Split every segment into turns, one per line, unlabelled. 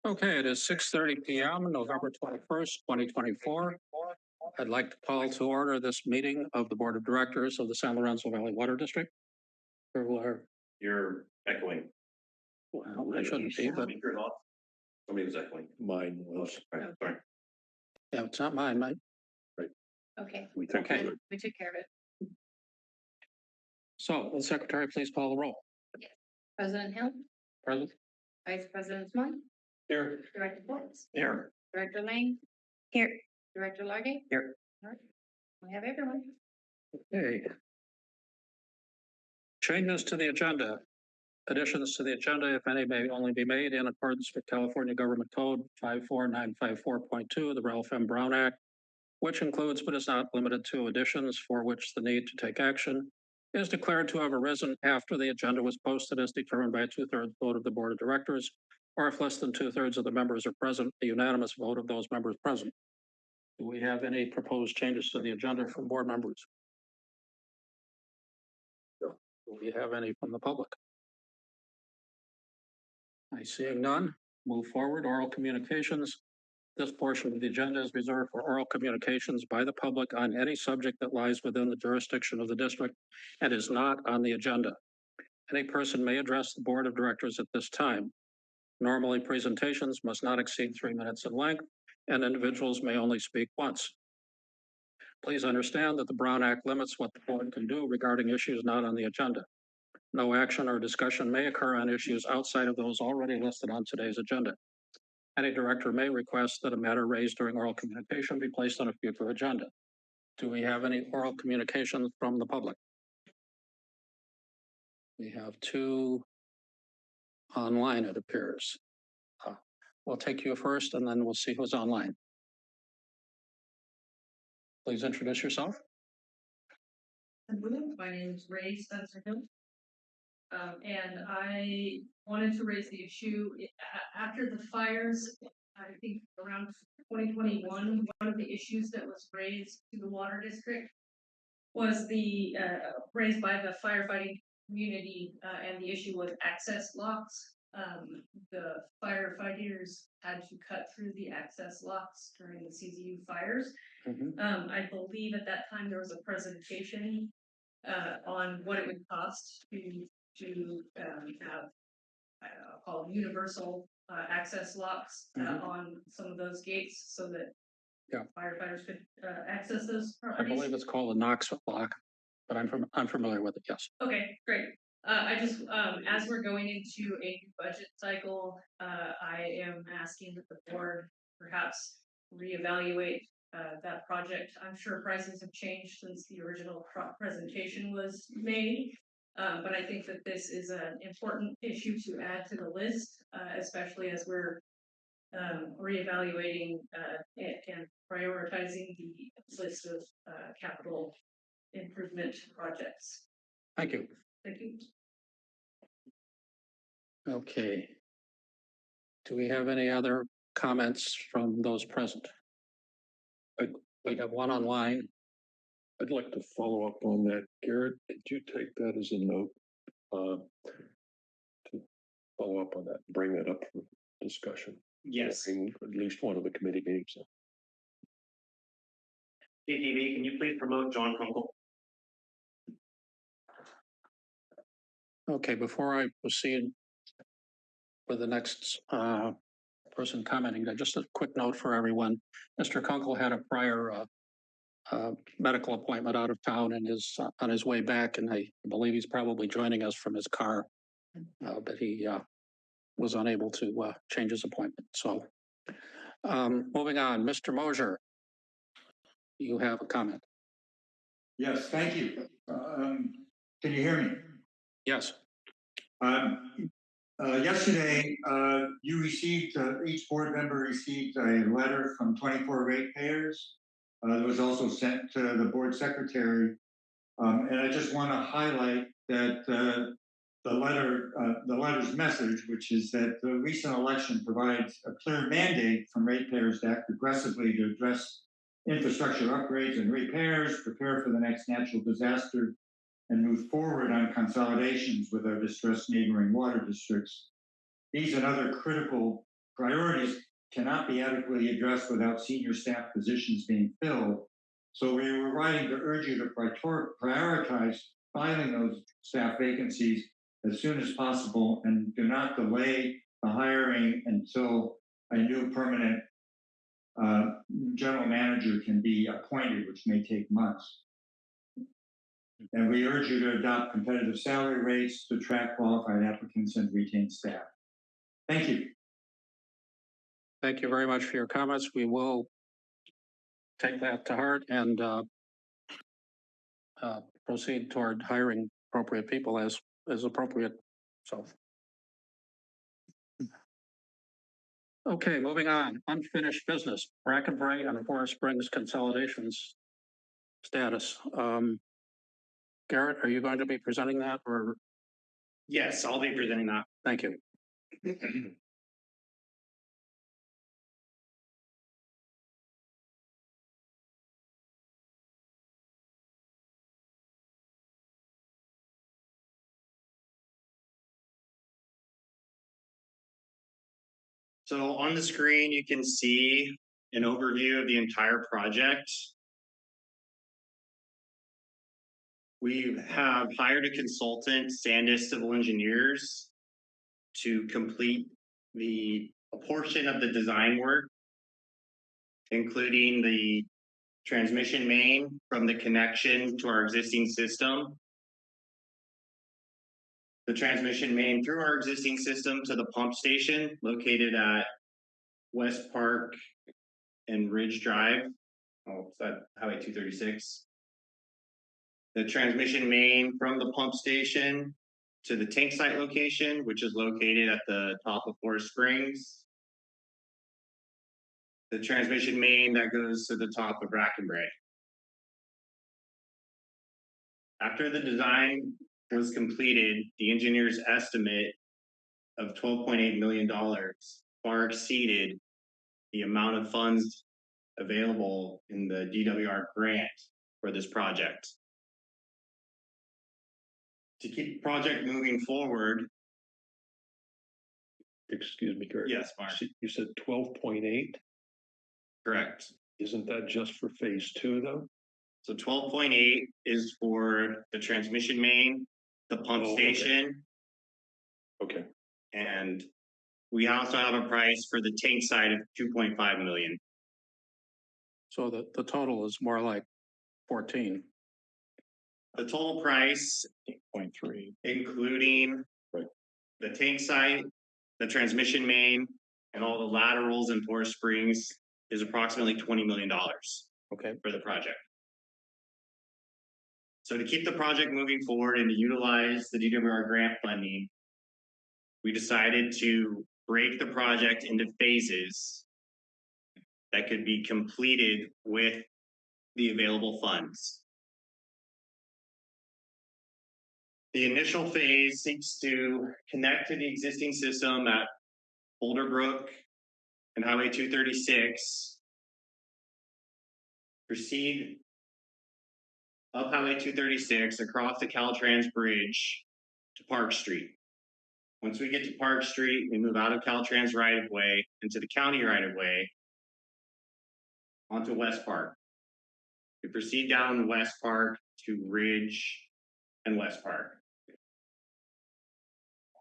Okay, it is 6:30 p.m., November 21st, 2024. I'd like to call to order this meeting of the Board of Directors of the San Lorenzo Valley Water District.
You're echoing.
Well, I shouldn't be, but
Speaker off. Somebody was echoing.
Mine was.
Right, sorry.
yeah, it's not mine, mate.
Okay.
We took
Okay.
We took care of it.
So, will the Secretary please call the roll?
Yes. President Hill,
Present.
Vice President Swan,
Here.
Director Fox,
Here.
Director Lang. Here. Director Largate.
Here.
All right. We have everyone.
Okay. Changes to the agenda. Additions to the agenda, if any, may only be made in accordance with California Government Code 54954.2, the Ralph M. Brown Act, which includes but is not limited to additions for which the need to take action is declared to have arisen after the agenda was posted as determined by a 2/3 vote of the Board of Directors, or if less than 2/3 of the members are present, a unanimous vote of those members present. Do we have any proposed changes to the agenda from board members? Do we have any from the public? I seeing none. Move forward. Oral communications. This portion of the agenda is reserved for oral communications by the public on any subject that lies within the jurisdiction of the district and is not on the agenda. Any person may address the Board of Directors at this time. Normally, presentations must not exceed 3 minutes in length, and individuals may only speak once. Please understand that the Brown Act limits what the board can do regarding issues not on the agenda. No action or discussion may occur on issues outside of those already listed on today's agenda. Any director may request that a matter raised during oral communication be placed on a future agenda. Do we have any oral communications from the public? We have two online, it appears. We'll take you first and then we'll see who's online. Please introduce yourself.
My name is Ray Spencer Hill. And I wanted to raise the issue after the fires, I think around 2021, one of the issues that was raised to the water district was the raised by the firefighting community, and the issue was access locks. The firefighters had to cut through the access locks during the CZU fires. I believe at that time there was a presentation on what it would cost to have called universal access locks on some of those gates so that firefighters could access those properties.
I believe it's called a Knox lock, but I'm familiar with it. Yes.
Okay, great. I just as we're going into a new budget cycle, I am asking that the board perhaps reevaluate that project. I'm sure prices have changed since the original presentation was made. But I think that this is an important issue to add to the list, especially as we're reevaluating and prioritizing the list of capital improvement projects.
Thank you.
Thank you.
Okay. Do we have any other comments from those present? We have one online.
I'd like to follow up on that. Garrett, could you take that as a note to follow up on that and bring that up for discussion?
Yes.
In at least one of the committee meetings.
DTV, can you please promote John Kunkel?
Okay, before I proceed with the next person commenting, just a quick note for everyone. Mr. Kunkel had a prior medical appointment out of town and is on his way back, and I believe he's probably joining us from his car, but he was unable to change his appointment. So moving on, Mr. Mosier, you have a comment.
Yes, thank you. Can you hear me?
Yes.
Yesterday, you received, each board member received a letter from 24 ratepayers. It was also sent to the board secretary. And I just want to highlight that the letter's message, which is that the recent election provides a clear mandate from ratepayers to act aggressively to address infrastructure upgrades and repairs, prepare for the next natural disaster, and move forward on consolidations with our distressed neighboring water districts. These and other critical priorities cannot be adequately addressed without senior staff positions being filled. So we were writing to urge you to prioritize filing those staff vacancies as soon as possible and do not delay the hiring until a new permanent general manager can be appointed, which may take months. And we urge you to adopt competitive salary rates to attract qualified applicants and retain staff. Thank you.
Thank you very much for your comments. We will take that to heart and proceed toward hiring appropriate people as appropriate. So. Okay, moving on. Unfinished business. Brackenbury and Forest Springs consolidations status. Garrett, are you going to be presenting that, or?
Yes, I'll be presenting that.
Thank you.
So on the screen, you can see an overview of the entire project. We have hired a consultant, Sandus Civil Engineers, to complete a portion of the design work, including the transmission main from the connection to our existing system, the transmission main through our existing system to the pump station located at West Park and Ridge Drive. Oh, is that Highway 236? The transmission main from the pump station to the tank site location, which is located at the top of Forest Springs. The transmission main that goes to the top of Brackenbury. After the design was completed, the engineer's estimate of $12.8 million far exceeded the amount of funds available in the DWR grant for this project. To keep the project moving forward.
Excuse me, Gary.
Yes, Mark.
You said 12.8?
Correct.
Isn't that just for phase 2 though?
So 12.8 is for the transmission main, the pump station.
Okay.
And we also have a price for the tank side of 2.5 million.
So the total is more like 14.
The total price,
8.3.
including the tank site, the transmission main, and all the laterals in Forest Springs, is approximately $20 million.
Okay.
For the project. So to keep the project moving forward and to utilize the DWR grant funding, we decided to break the project into phases that could be completed with the available funds. The initial phase seeks to connect to the existing system at Boulderbrook and Highway 236, proceed up Highway 236 across the Caltrans Bridge to Park Street. Once we get to Park Street, we move out of Caltrans right-of-way into the county right-of-way onto West Park. We proceed down West Park to Ridge and West Park.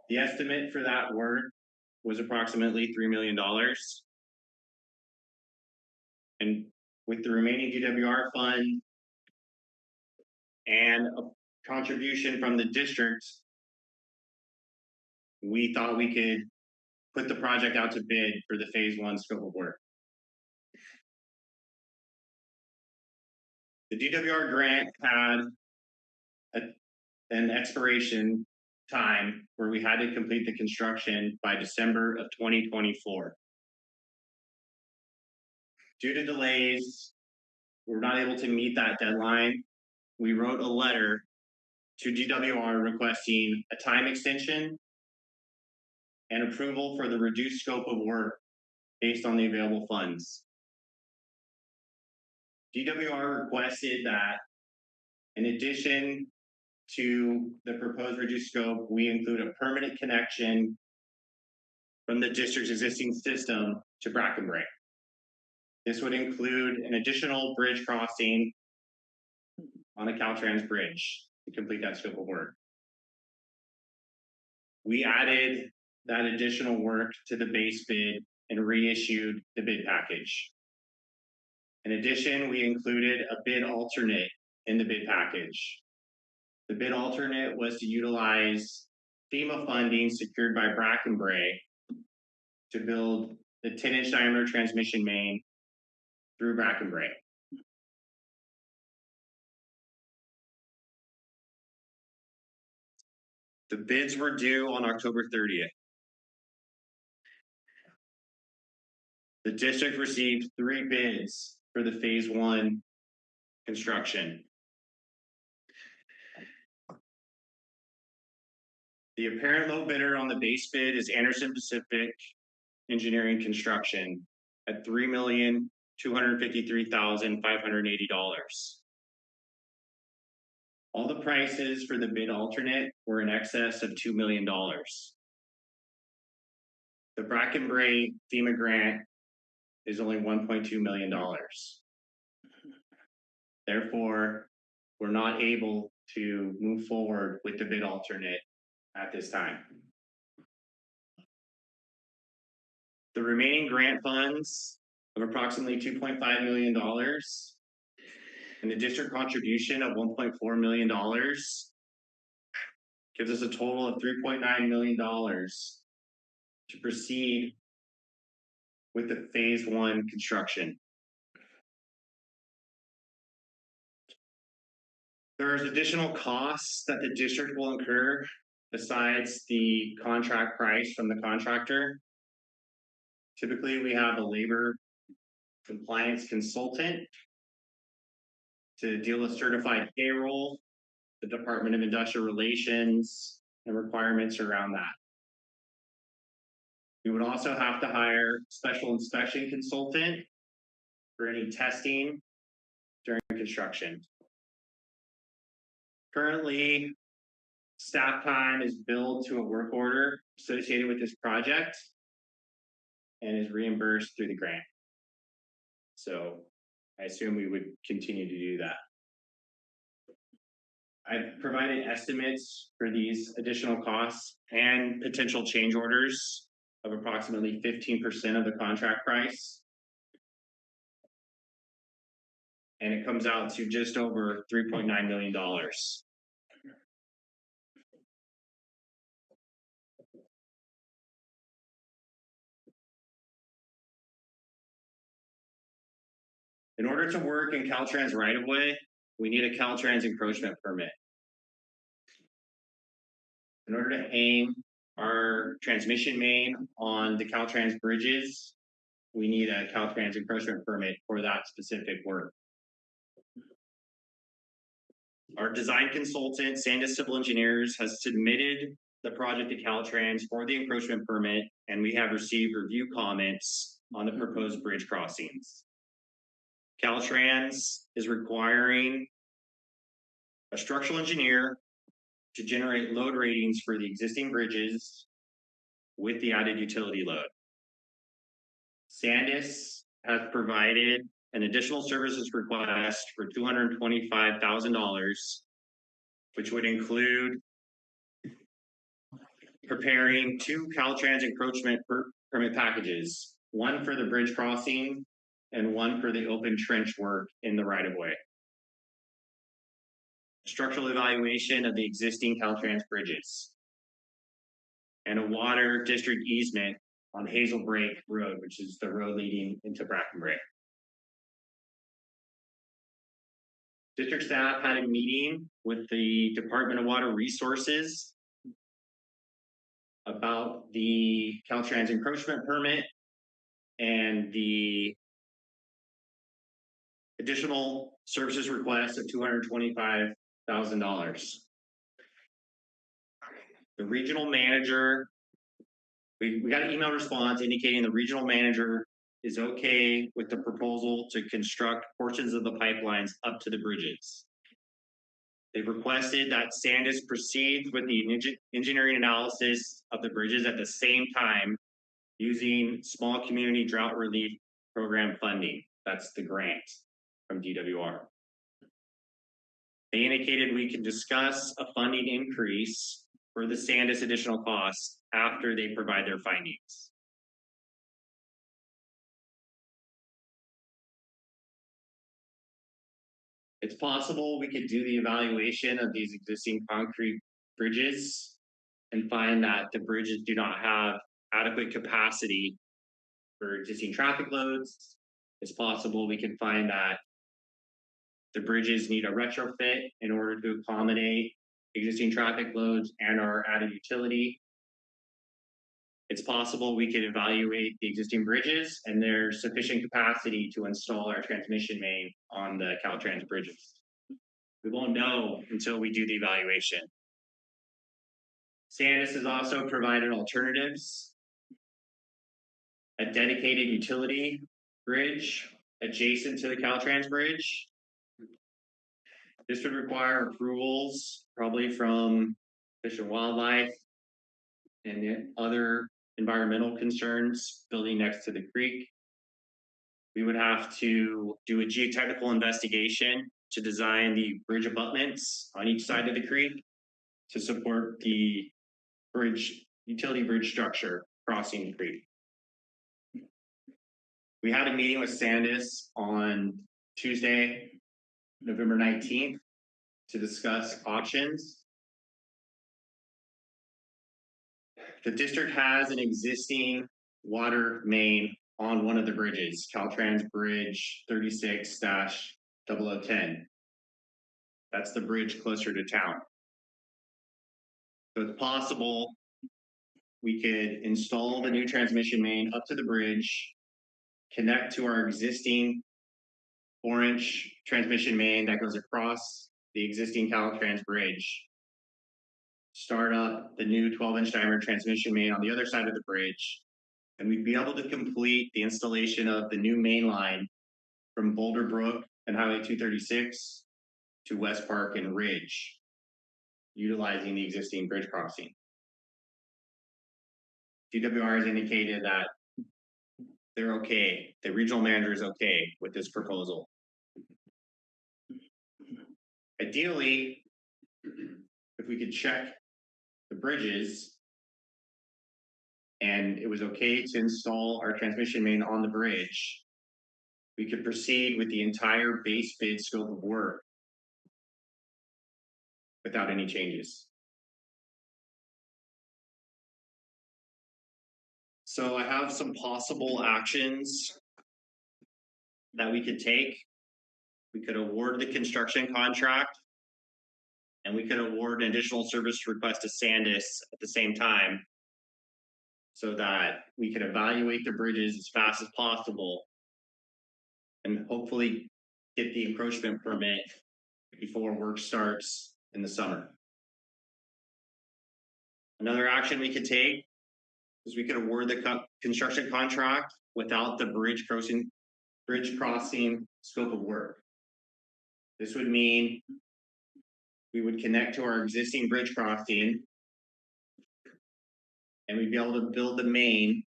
The estimate for that work was approximately $3 million. And with the remaining DWR fund and a contribution from the district, we thought we could put the project out to bid for the phase 1 scope of work. The DWR grant had an expiration time where we had to complete the construction by December of 2024. Due to delays, we're not able to meet that deadline. We wrote a letter to DWR requesting a time extension and approval for the reduced scope of work based on the available funds. DWR requested that in addition to the proposed reduced scope, we include a permanent connection from the district's existing system to Brackenbury. This would include an additional bridge crossing on the Caltrans bridge to complete that scope of work. We added that additional work to the base bid and reissued the bid package. In addition, we included a bid alternate in the bid package. The bid alternate was to utilize FEMA funding secured by Brackenbury to build the 10-inch diameter transmission main through Brackenbury. The bids were due on October 30th. The district received 3 bids for the phase 1 construction. The apparent low bidder on the base bid is Anderson Pacific Engineering Construction at $3,253,580. All the prices for the bid alternate were in excess of $2 million. The Brackenbury FEMA grant is only $1.2 million. Therefore, we're not able to move forward with the bid alternate at this time. The remaining grant funds of approximately $2.5 million and the district contribution of $1.4 million gives us a total of $3.9 million to proceed with the phase 1 construction. There's additional costs that the district will incur besides the contract price from the contractor. Typically, we have a labor compliance consultant to deal with certified payroll, the Department of Industrial Relations, and requirements around that. We would also have to hire a special inspection consultant for any testing during construction. Currently, staff time is billed to a work order associated with this project and is reimbursed through the grant. So I assume we would continue to do that. I've provided estimates for these additional costs and potential change orders of approximately 15% of the contract price. And it comes out to just over $3.9 million. In order to work in Caltrans right-of-way, we need a Caltrans encroachment permit. In order to aim our transmission main on the Caltrans bridges, we need a Caltrans encroachment permit for that specific work. Our design consultant, Sandus Civil Engineers, has submitted the project to Caltrans for the encroachment permit, and we have received review comments on the proposed bridge crossings. Caltrans is requiring a structural engineer to generate load ratings for the existing bridges with the added utility load. Sandus has provided an additional services request for $225,000, which would include preparing 2 Caltrans encroachment permit packages, one for the bridge crossing and one for the open trench work in the right-of-way. Structural evaluation of the existing Caltrans bridges, and a water district easement on Hazel Break Road, which is the road leading into Brackenbury. District staff had a meeting with the Department of Water Resources about the Caltrans encroachment permit and the additional services request of $225,000. The regional manager, we got an email response indicating the regional manager is okay with the proposal to construct portions of the pipelines up to the bridges. They've requested that Sandus proceeds with the engineering analysis of the bridges at the same time using small community drought relief program funding. That's the grant from DWR. They indicated we can discuss a funding increase for the Sandus additional costs after they provide their findings. It's possible we could do the evaluation of these existing concrete bridges and find that the bridges do not have adequate capacity for existing traffic loads. It's possible we can find that the bridges need a retrofit in order to accommodate existing traffic loads and our added utility. It's possible we could evaluate the existing bridges and there's sufficient capacity to install our transmission main on the Caltrans bridges. We won't know until we do the evaluation. Sandus has also provided alternatives. A dedicated utility bridge adjacent to the Caltrans bridge. This would require approvals probably from Fish and Wildlife and the other environmental concerns building next to the creek. We would have to do a geotechnical investigation to design the bridge abutments on each side of the creek to support the bridge, utility bridge structure crossing the creek. We had a meeting with Sandus on Tuesday, November 19th, to discuss options. The district has an existing water main on one of the bridges, Caltrans Bridge 36-0010. That's the bridge closer to town. So it's possible we could install the new transmission main up to the bridge, connect to our existing 4-inch transmission main that goes across the existing Caltrans bridge, start up the new 12-inch diameter transmission main on the other side of the bridge, and we'd be able to complete the installation of the new main line from Boulder Brook and Highway 236 to West Park and Ridge, utilizing the existing bridge crossing. DWR has indicated that they're okay, the regional manager is okay with this proposal. Ideally, if we could check the bridges and it was okay to install our transmission main on the bridge, we could proceed with the entire base bid scope of work without any changes. So I have some possible actions that we could take. We could award the construction contract and we could award an additional service request to Sandus at the same time so that we could evaluate the bridges as fast as possible and hopefully get the encroachment permit before work starts in the summer. Another action we could take is we could award the construction contract without the bridge crossing scope of work. This would mean we would connect to our existing bridge crossing and we'd be able to build the main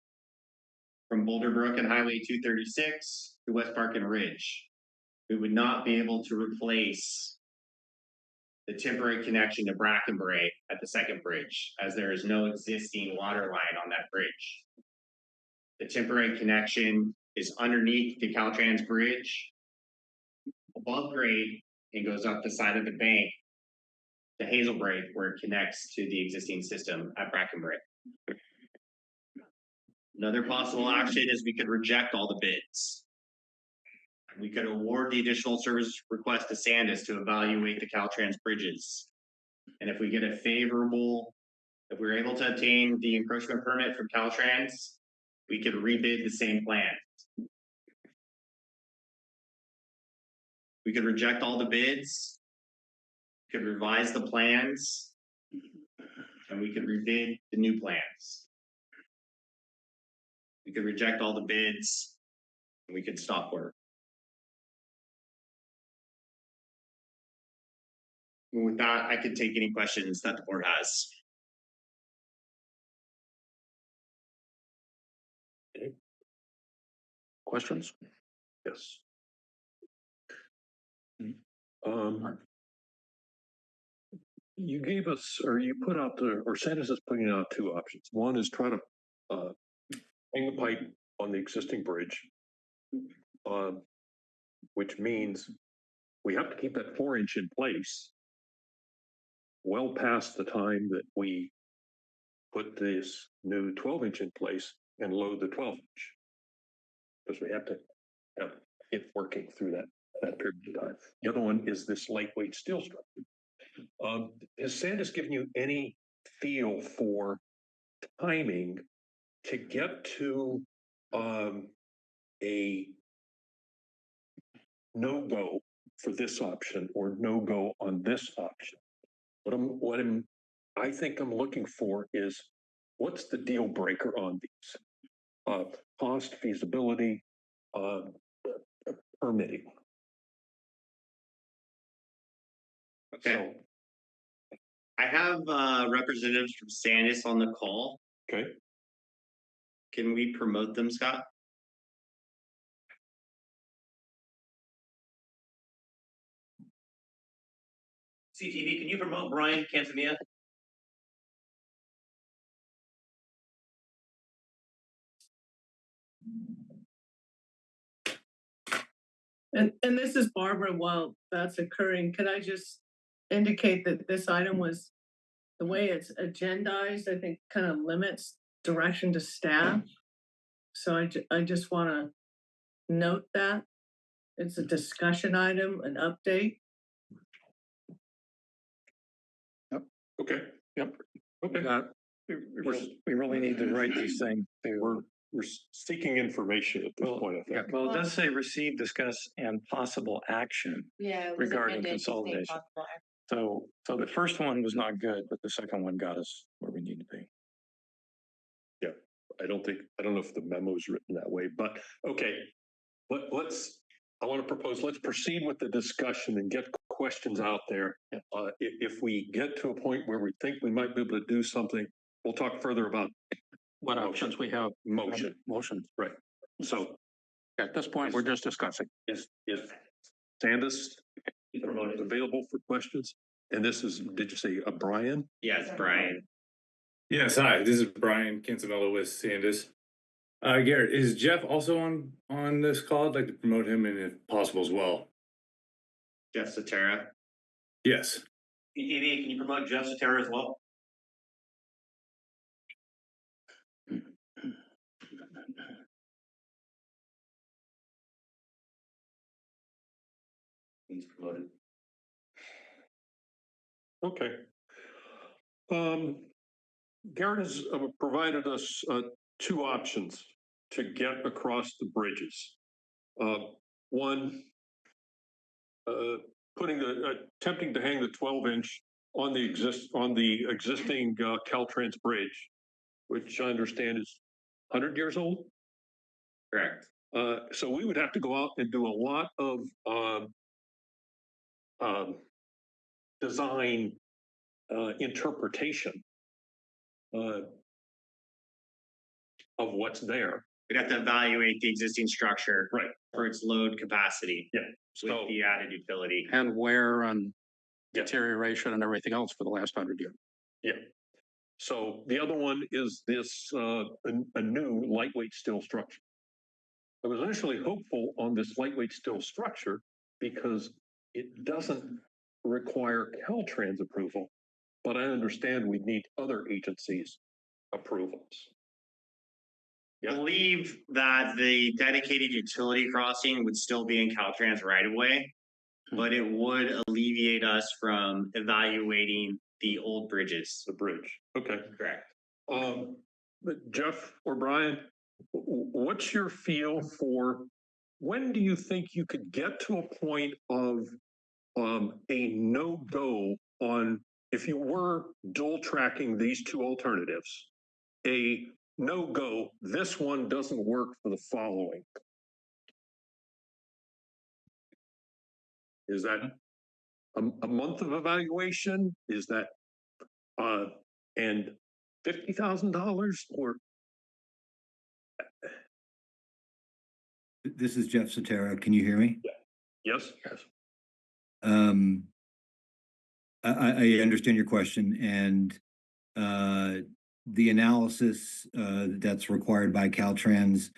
from Boulder Brook and Highway 236 to West Park and Ridge. We would not be able to replace the temporary connection to Brackenbray at the second bridge, as there is no existing water line on that bridge. The temporary connection is underneath the Caltrans bridge, above grade, and goes up the side of the bank to Hazelbray, where it connects to the existing system at Brackenbray. Another possible action is we could reject all the bids. We could award the additional service request to Sandus to evaluate the Caltrans bridges. And if we get a favorable, if we're able to obtain the encroachment permit from Caltrans, we could rebid the same plan. We could reject all the bids, we could revise the plans, and we could rebid the new plans. We could reject all the bids, and we could stop work. And with that, I could take any questions that the board has.
Questions?
Yes. Um, you gave us, or you put out the, or Sandus is putting out two options. One is try to hang the pipe on the existing bridge, which means we have to keep that 4-inch in place well past the time that we put this new 12-inch in place and load the 12-inch. Because we have to have it working through that period of time. The other one is this lightweight steel structure. Has Sandus given you any feel for timing to get to a no-go for this option or no-go on this option? I think I'm looking for is what's the deal breaker on these? Cost, feasibility, permitting.
Okay.
So,
I have representatives from Sandus on the call.
okay.
Can we promote them, Scott?
CTV, can you promote Brian Cantamia?
And this is Barbara. While that's occurring, can I just indicate that this item was, the way it's agendized, I think kind of limits direction to staff. So I just want to note that. It's a discussion item, an update.
Okay. Yep. Okay.
We really need to write these things.
We're seeking information at this point, I think.
Well, it does say receive, discuss, and possible action.
Yeah. it was
Regarding
amended to say
consolidation.
possible action.
So the first one was not good, but the second one got us where we need to be.
Yeah, I don't know if the memo is written that way, but okay. I want to propose, let's proceed with the discussion and get questions out there. If we get to a point where we think we might be able to do something, we'll talk further about
What options we have?
motion.
Motion.
Right. So
At this point, we're just discussing.
is Sandus available for questions? And this is, did you say Brian?
Yes, Brian.
Yes, hi, this is Brian Cantamella with Sandus. Garrett, is Jeff also on this call? I'd like to promote him and if possible as well.
Jeff Satara.
Yes.
CTV, can you promote Jeff Satara as well? He's promoted.
Okay. Garrett has provided us two options to get across the bridges. One, attempting to hang the 12-inch on the existing Caltrans bridge, which I understand is 100 years old.
Correct.
So we would have to go out and do a lot of design interpretation of what's there.
We'd have to evaluate the existing structure.
Right.
For its load capacity.
Yeah.
With
So,
the added utility.
And wear and
Yeah.
deterioration and everything else for the last 100 years.
yeah. So the other one is this a new lightweight steel structure. I was initially hopeful on this lightweight steel structure because it doesn't require Caltrans approval, but I understand we need other agencies' approvals.
I believe that the dedicated utility crossing would still be in Caltrans right of way, but it would alleviate us from evaluating the old bridges.
The bridge. Okay.
Correct.
But Jeff or Brian, what's your feel for when do you think you could get to a point of a no-go on, if you were dual tracking these two alternatives, a no-go, this one doesn't work for the following? Is that a month of evaluation? Is that and $50,000 or?
This is Jeff Sotero. Can you hear me?
Yes? Yes.
Um, I understand your question, and the analysis that's required by Caltrans,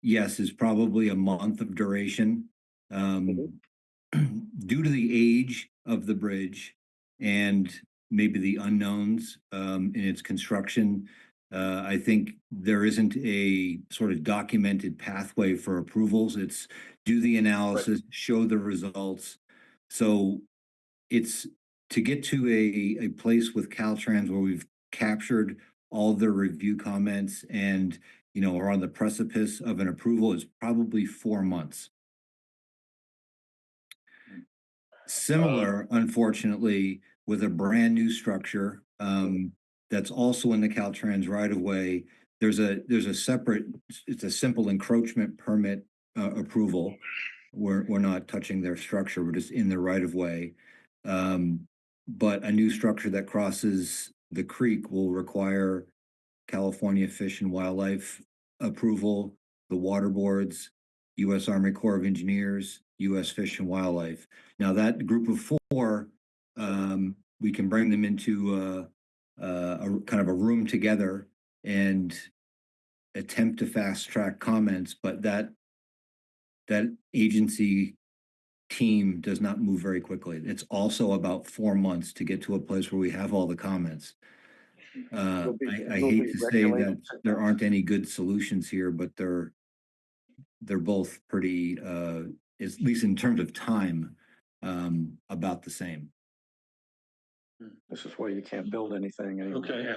yes, is probably a month of duration. Due to the age of the bridge and maybe the unknowns in its construction, I think there isn't a sort of documented pathway for approvals. It's do the analysis, show the results. So it's to get to a place with Caltrans where we've captured all their review comments and are on the precipice of an approval is probably 4 months. Similar, unfortunately, with a brand new structure that's also in the Caltrans right of way. There's a separate. It's a simple encroachment permit approval. We're not touching their structure. We're just in the right of way. But a new structure that crosses the creek will require California Fish and Wildlife approval, the water boards, U.S. Army Corps of Engineers, U.S. Fish and Wildlife. Now that group of 4, we can bring them into a kind of a room together and attempt to fast track comments, but that agency team does not move very quickly. It's also about 4 months to get to a place where we have all the comments. I hate to say that there aren't any good solutions here, but they're both pretty, at least in terms of time, about the same.
This is why you can't build anything anymore.
Okay.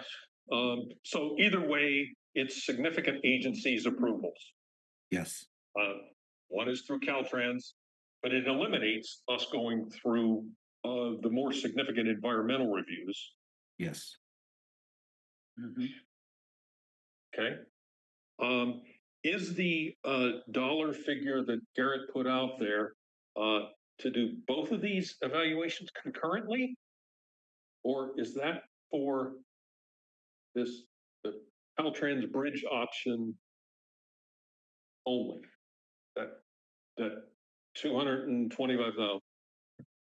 So either way, it's significant agencies approvals.
Yes.
One is through Caltrans, but it eliminates us going through the more significant environmental reviews.
Yes.
Okay. Is the dollar figure that Garrett put out there to do both of these evaluations concurrently? Or is that for the Caltrans bridge option only? That 225,000.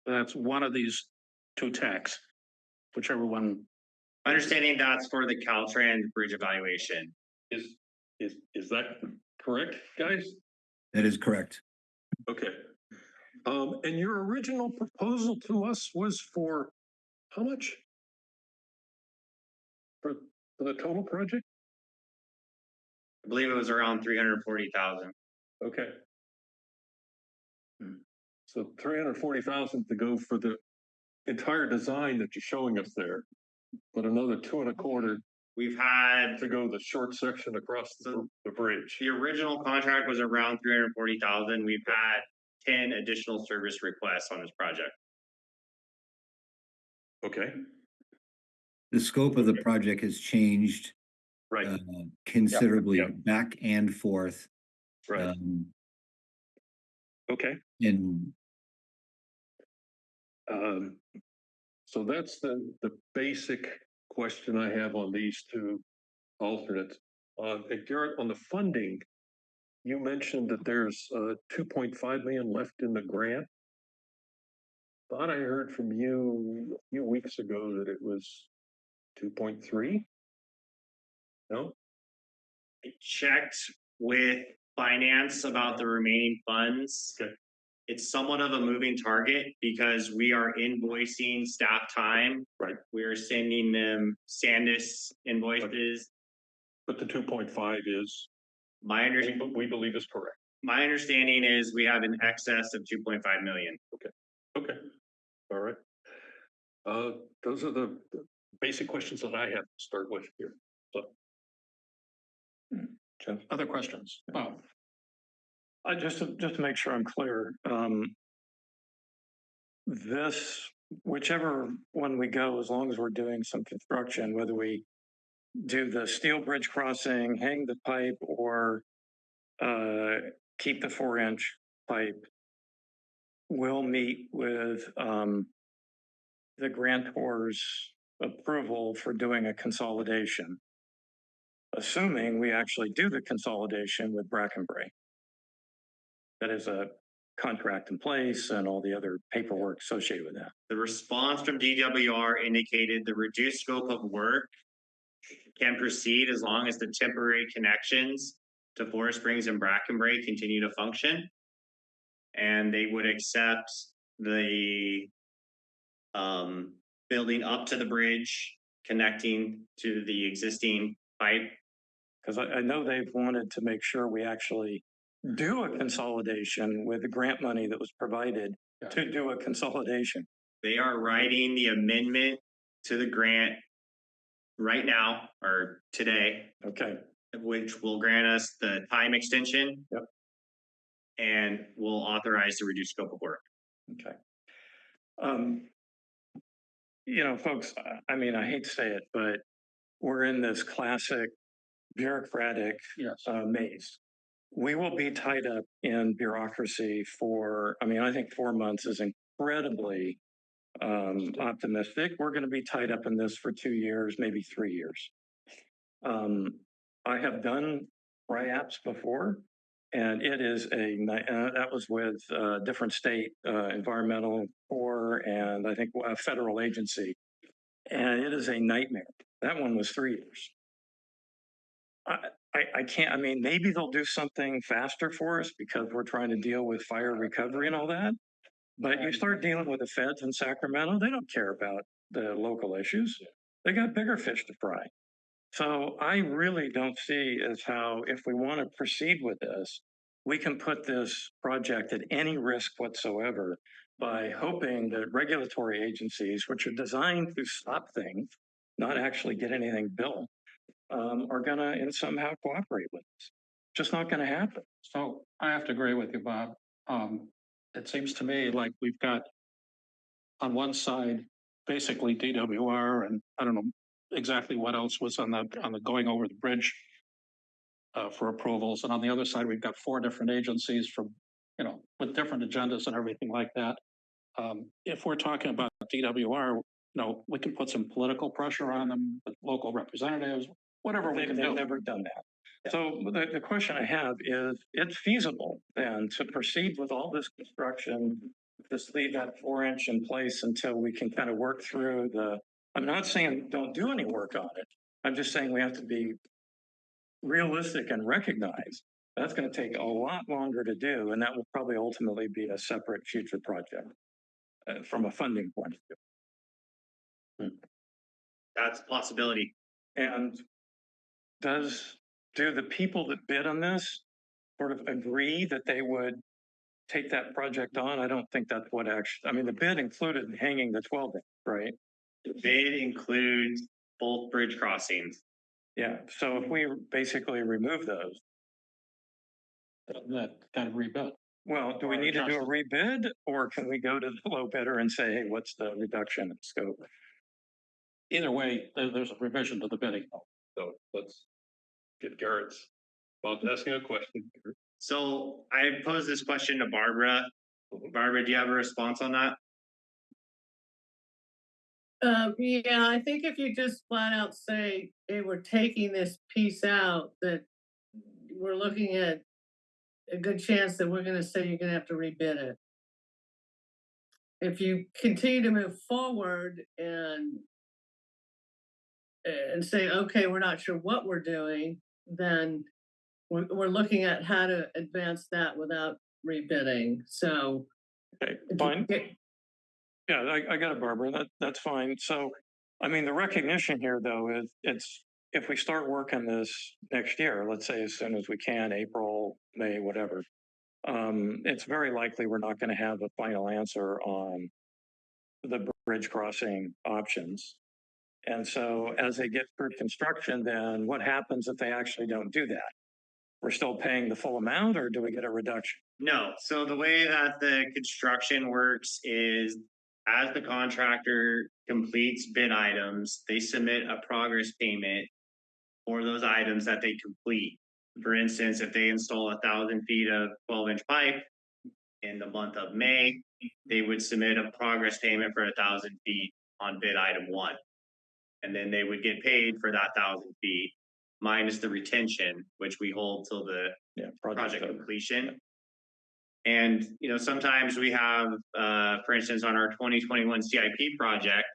That's one of these 2 tax, whichever one.
Understanding that's for the Caltrans bridge evaluation.
Is that correct, guys?
That is correct.
Okay. And your original proposal to us was for how much? For the total project?
I believe it was around 340,000.
Okay. So 340,000 to go for the entire design that you're showing us there, but another 2.25
We've had
to go the short section across the bridge.
the original contract was around 340,000. We've had 10 additional service requests on this project.
Okay.
The scope of the project has changed
Right.
considerably
Yep.
back and forth.
Right. Okay.
And
so that's the basic question I have on these 2 alternates. And Garrett, on the funding, you mentioned that there's 2.5 million left in the grant. Thought I heard from you a few weeks ago that it was 2.3. No?
I checked with finance about the remaining funds.
Okay.
It's somewhat of a moving target because we are invoicing staff time.
Right.
We are sending them Sandus invoices.
But the 2.5 is
My understanding,
we believe is correct.
my understanding is we have an excess of 2.5 million.
Okay. All right. Those are the basic questions that I have to start with here. So.
Other questions? Oh,
Just to make sure I'm clear, this, whichever one we go, as long as we're doing some construction, whether we do the steel bridge crossing, hang the pipe, or keep the 4-inch pipe, we'll meet with the grantor's approval for doing a consolidation, assuming we actually do the consolidation with Brackenbury. that is a contract in place and all the other paperwork associated with that.
The response from DWR indicated the reduced scope of work can proceed as long as the temporary connections to Forest Springs and Brackenbury continue to function. And they would accept the building up to the bridge, connecting to the existing pipe.
Because I know they've wanted to make sure we actually do a consolidation with the grant money that was provided to do a consolidation.
They are writing the amendment to the grant right now or today,
Okay.
which will grant us the time extension.
Yep.
And will authorize the reduced scope of work.
Okay. You know, folks, I mean, I hate to say it, but we're in this classic bureaucratic maze. We will be tied up in bureaucracy for, I mean, I think 4 months is incredibly optimistic. We're going to be tied up in this for 2 years, maybe 3 years. I have done RIAPs before, and it is that was with a different state environmental corps and I think a federal agency, and it is a nightmare. That one was 3 years. I can't, I mean, maybe they'll do something faster for us because we're trying to deal with fire recovery and all that. But you start dealing with the feds in Sacramento, they don't care about the local issues. They got bigger fish to fry. So I really don't see as how, if we want to proceed with this, we can put this project at any risk whatsoever by hoping that regulatory agencies, which are designed to stop things, not actually get anything built, are going to in somehow cooperate with us. Just not going to happen.
So I have to agree with you, Bob. It seems to me like we've got on one side, basically DWR, and I don't know exactly what else was on the going over the bridge for approvals. And on the other side, we've got 4 different agencies from, you know, with different agendas and everything like that. If we're talking about DWR, you know, we can put some political pressure on them, with local representatives, whatever we can do.
They've never done that. So the question I have is, it's feasible then to proceed with all this construction, just leave that 4-inch in place until we can kind of work through I'm not saying don't do any work on it. I'm just saying we have to be realistic and recognize that's going to take a lot longer to do. And that will probably ultimately be a separate future project from a funding point of view.
That's a possibility.
And do the people that bid on this sort of agree that they would take that project on? I don't think that's what actually, I mean, the bid included hanging the 12-inch, right?
The bid includes both bridge crossings.
Yeah, so if we basically remove those.
That kind of rebuild.
Well, do we need to do a rebid, or can we go to the low bidder and say, hey, what's the reduction in scope?
Either way, there's a revision to the bidding.
So let's get Garrett's. Bob's asking a question.
So I posed this question to Barbara. Barbara, do you have a response on that?
Yeah, I think if you just flat out say, hey, we're taking this piece out, that we're looking at a good chance that we're gonna say you're gonna have to rebid it. If you continue to move forward and say, okay, we're not sure what we're doing, then we're looking at how to advance that without rebidding. So
Okay, fine. Yeah, I got it, Barbara. That's fine. So, I mean, the recognition here, though, is if we start working this next year, let's say as soon as we can, April, May, whatever, it's very likely we're not going to have a final answer on the bridge crossing options. And so as they get through construction, then what happens if they actually don't do that? We're still paying the full amount, or do we get a reduction?
No. So the way that the construction works is as the contractor completes bid items, they submit a progress payment for those items that they complete. For instance, if they install 1,000 feet of 12-inch pipe in the month of May, they would submit a progress payment for 1,000 feet on bid item 1. And then they would get paid for that 1,000 feet minus the retention, which we hold till the project completion. And, sometimes we have, for instance, on our 2021 CIP project,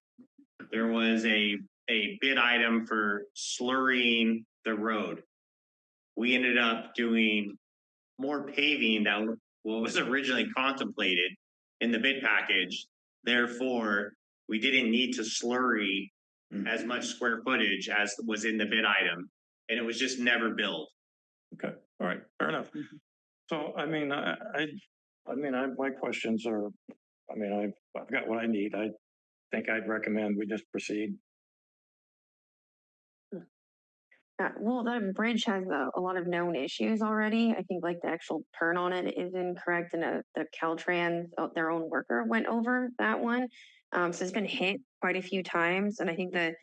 there was a bid item for slurrying the road. We ended up doing more paving than what was originally contemplated in the bid package. Therefore, we didn't need to slurry as much square footage as was in the bid item. And it was just never built.
Okay, all right, fair enough. So, I mean, my questions are, I've got what I need. I think I'd recommend we just proceed.
Well, the bridge has a lot of known issues already. I think like the actual turn on it is incorrect, and the Caltrans, their own worker went over that one. So it's been hit quite a few times, and I think the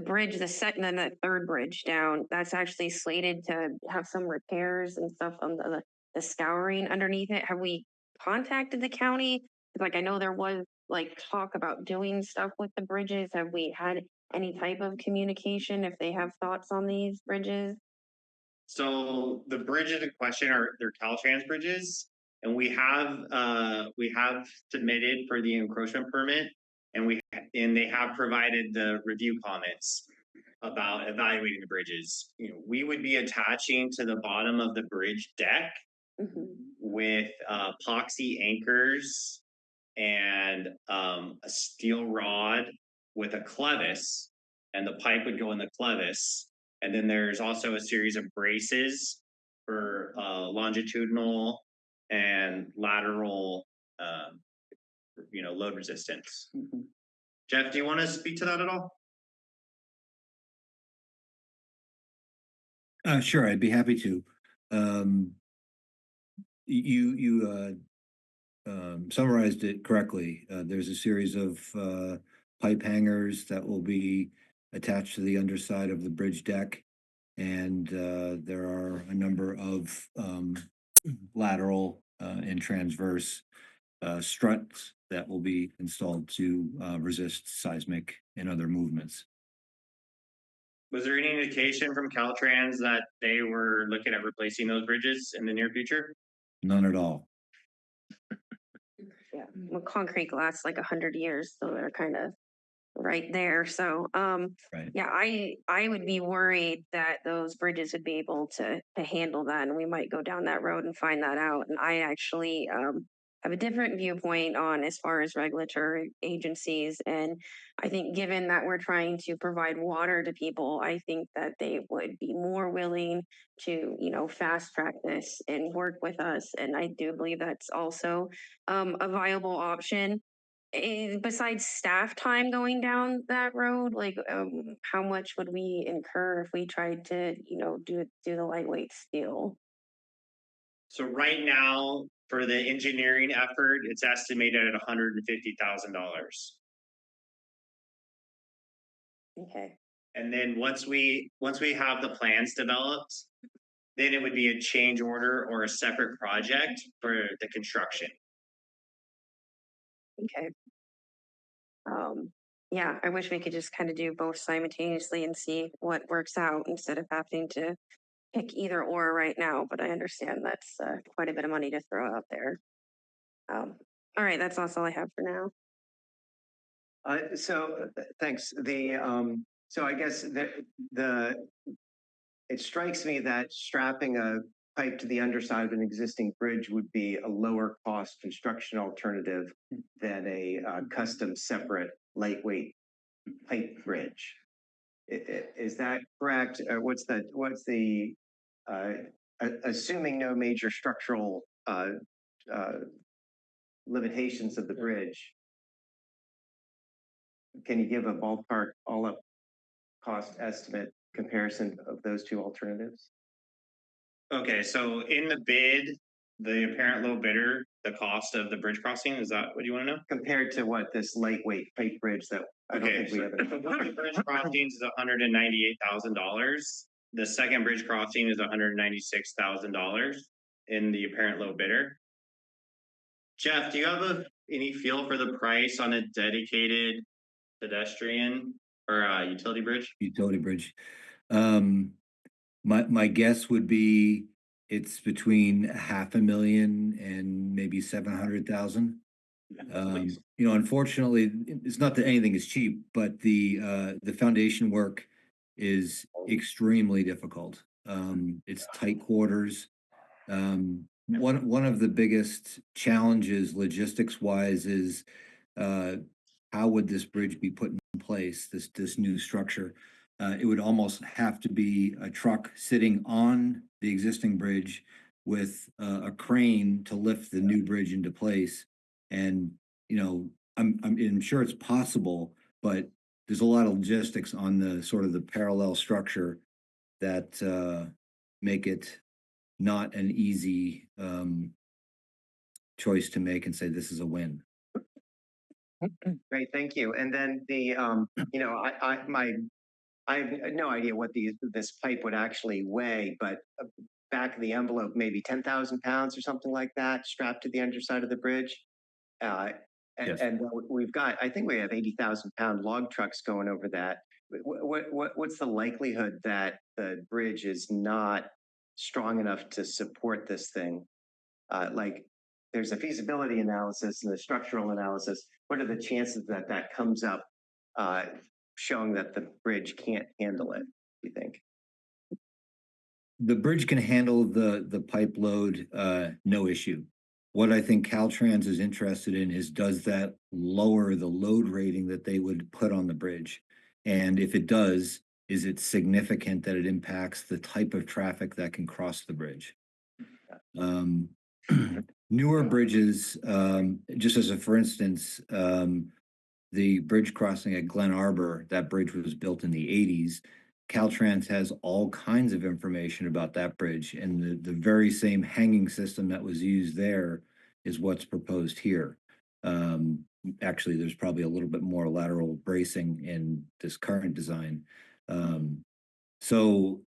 bridge, the second and the third bridge down, that's actually slated to have some repairs and stuff on the scouring underneath it. Have we contacted the county? Like I know there was like talk about doing stuff with the bridges. Have we had any type of communication if they have thoughts on these bridges?
So the bridges in question they're Caltrans bridges, and we have submitted for the encroachment permit, and they have provided the review comments about evaluating the bridges. We would be attaching to the bottom of the bridge deck with epoxy anchors and a steel rod with a clevis, and the pipe would go in the clevis. And then there's also a series of braces for longitudinal and lateral, load resistance. Jeff, do you want to speak to that at all?
Sure, I'd be happy to. You summarized it correctly. There's a series of pipe hangers that will be attached to the underside of the bridge deck. And there are a number of lateral and transverse struts that will be installed to resist seismic and other movements.
Was there any indication from Caltrans that they were looking at replacing those bridges in the near future?
None at all.
Yeah, well, concrete lasts like 100 years, so they're kind of right there. So,
Right.
yeah, I would be worried that those bridges would be able to handle that, and we might go down that road and find that out. And I actually have a different viewpoint on as far as regulatory agencies, and I think given that we're trying to provide water to people, I think that they would be more willing to fast track this and work with us. And I do believe that's also a viable option. Besides staff time going down that road, like how much would we incur if we tried to do the lightweight steel?
So right now, for the engineering effort, it's estimated at $150,000.
Okay.
And then once we have the plans developed, then it would be a change order or a separate project for the construction.
Okay. Yeah, I wish we could just kind of do both simultaneously and see what works out instead of having to pick either or right now, but I understand that's quite a bit of money to throw out there. All right, that's all I have for now.
Thanks. So I guess it strikes me that strapping a pipe to the underside of an existing bridge would be a lower cost construction alternative than a custom separate lightweight pipe bridge. Is that correct? What's the assuming no major structural limitations of the bridge? Can you give a ballpark all-up cost estimate comparison of those two alternatives?
Okay, so in the bid, the apparent low bidder, the cost of the bridge crossing, is that what you want to know?
Compared to what this lightweight pipe bridge that I don't think we have.
The bridge crossing is $198,000. The second bridge crossing is $196,000 in the apparent low bidder. Jeff, do you have any feel for the price on a dedicated pedestrian or utility bridge?
Utility bridge. My guess would be it's between 500,000 and maybe 700,000. You know, unfortunately, it's not that anything is cheap, but the foundation work is extremely difficult. It's tight quarters. One of the biggest challenges logistics wise is how would this bridge be put in place, this new structure? It would almost have to be a truck sitting on the existing bridge with a crane to lift the new bridge into place. And, you know, I'm sure it's possible, but there's a lot of logistics on the sort of the parallel structure that make it not an easy choice to make and say this is a win.
Great, thank you. And then the, you know, I have no idea what this pipe would actually weigh, but back of the envelope, maybe 10,000 pounds or something like that, strapped to the underside of the bridge.
Yes.
And we've got, I think we have 80,000 pound log trucks going over that. What's the likelihood that the bridge is not strong enough to support this thing? Like, there's a feasibility analysis and a structural analysis. What are the chances that that comes up showing that the bridge can't handle it, do you think?
The bridge can handle the pipe load, no issue. What I think Caltrans is interested in is, does that lower the load rating that they would put on the bridge? And if it does, is it significant that it impacts the type of traffic that can cross the bridge? Newer bridges, just as a for instance, the bridge crossing at Glen Arbor, that bridge was built in the 80s. Caltrans has all kinds of information about that bridge, and the very same hanging system that was used there is what's proposed here. Actually, there's probably a little bit more lateral bracing in this current design. So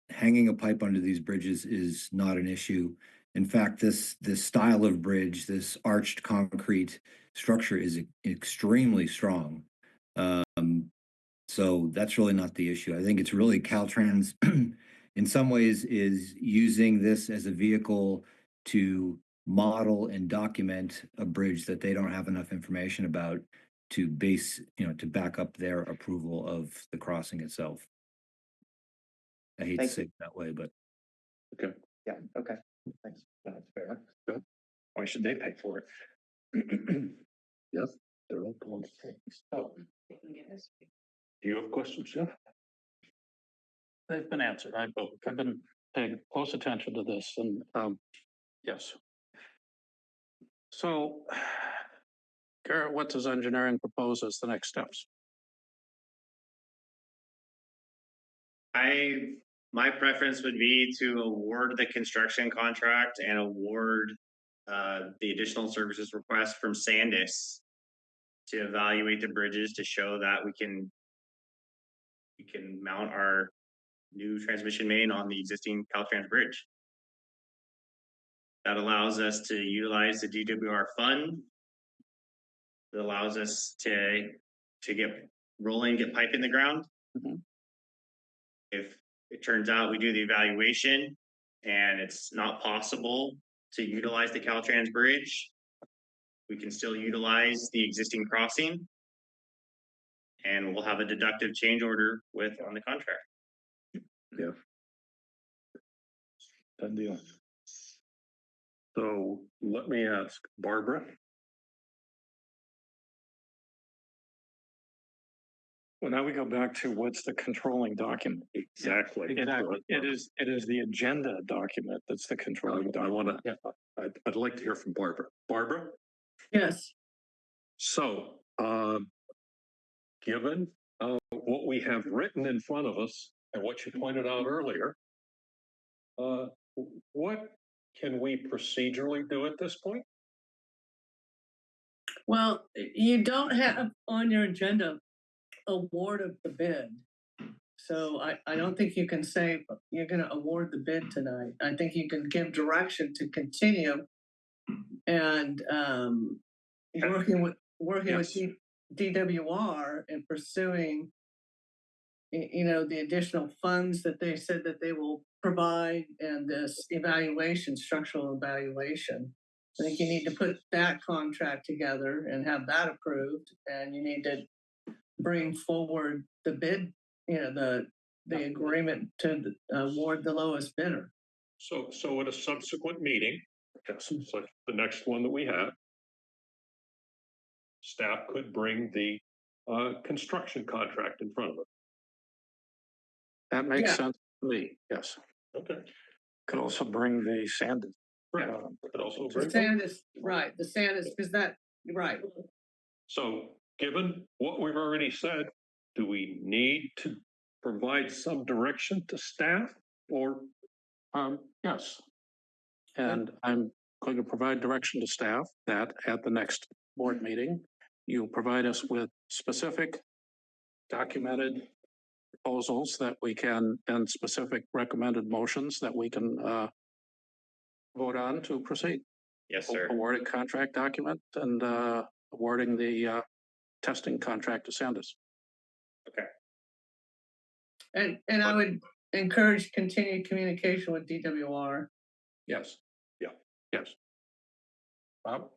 hanging a pipe under these bridges is not an issue. In fact, this style of bridge, this arched concrete structure, is extremely strong. So that's really not the issue. I think it's really Caltrans in some ways is using this as a vehicle to model and document a bridge that they don't have enough information about to base, you know, to back up their approval of the crossing itself. I hate to say it that way, but
Okay.
Yeah, okay, thanks.
That's fair. Good. Why should they pay for it?
Yes, they're all pulling. Oh, do you have questions, Jeff?
They've been answered. I've been paying close attention to this and, yes. So, Garrett, what does engineering propose as the next steps?
My preference would be to award the construction contract and award the additional services request from Sandus to evaluate the bridges to show that we can mount our new transmission main on the existing Caltrans bridge. That allows us to utilize the DWR fund. It allows us to get rolling, get pipe in the ground. If it turns out we do the evaluation and it's not possible to utilize the Caltrans bridge, we can still utilize the existing crossing and we'll have a deductive change order on the contract.
Yeah. Done deal. So let me ask Barbara.
Well, now we go back to what's the controlling document?
Exactly.
It is the agenda document that's the controlling document.
I'd like to hear from Barbara. Barbara?
Yes.
So, given what we have written in front of us and what you pointed out earlier, what can we procedurally do at this point?
Well, you don't have on your agenda award of the bid. So I don't think you can say you're going to award the bid tonight. I think you can give direction to continue and working with DWR and pursuing, you know, the additional funds that they said that they will provide and this evaluation, structural evaluation. I think you need to put that contract together and have that approved, and you need to bring forward the bid, the agreement to award the lowest bidder.
So at a subsequent meeting, yes, so the next one that we have, staff could bring the construction contract in front of us.
That makes
Yeah.
sense to me, yes.
Okay.
Could also bring the sand.
Right. But also
The
bring.
sand is, right, the sand is, because that, right.
So given what we've already said, do we need to provide some direction to staff or?
Yes. And I'm going to provide direction to staff that at the next board meeting, you'll provide us with specific documented proposals that we can, and specific recommended motions that we can vote on to proceed.
Yes, sir.
Awarding contract document and awarding the testing contract to Sandus.
And I would encourage continued communication with DWR.
Yes.
Yeah.
Yes. Bob?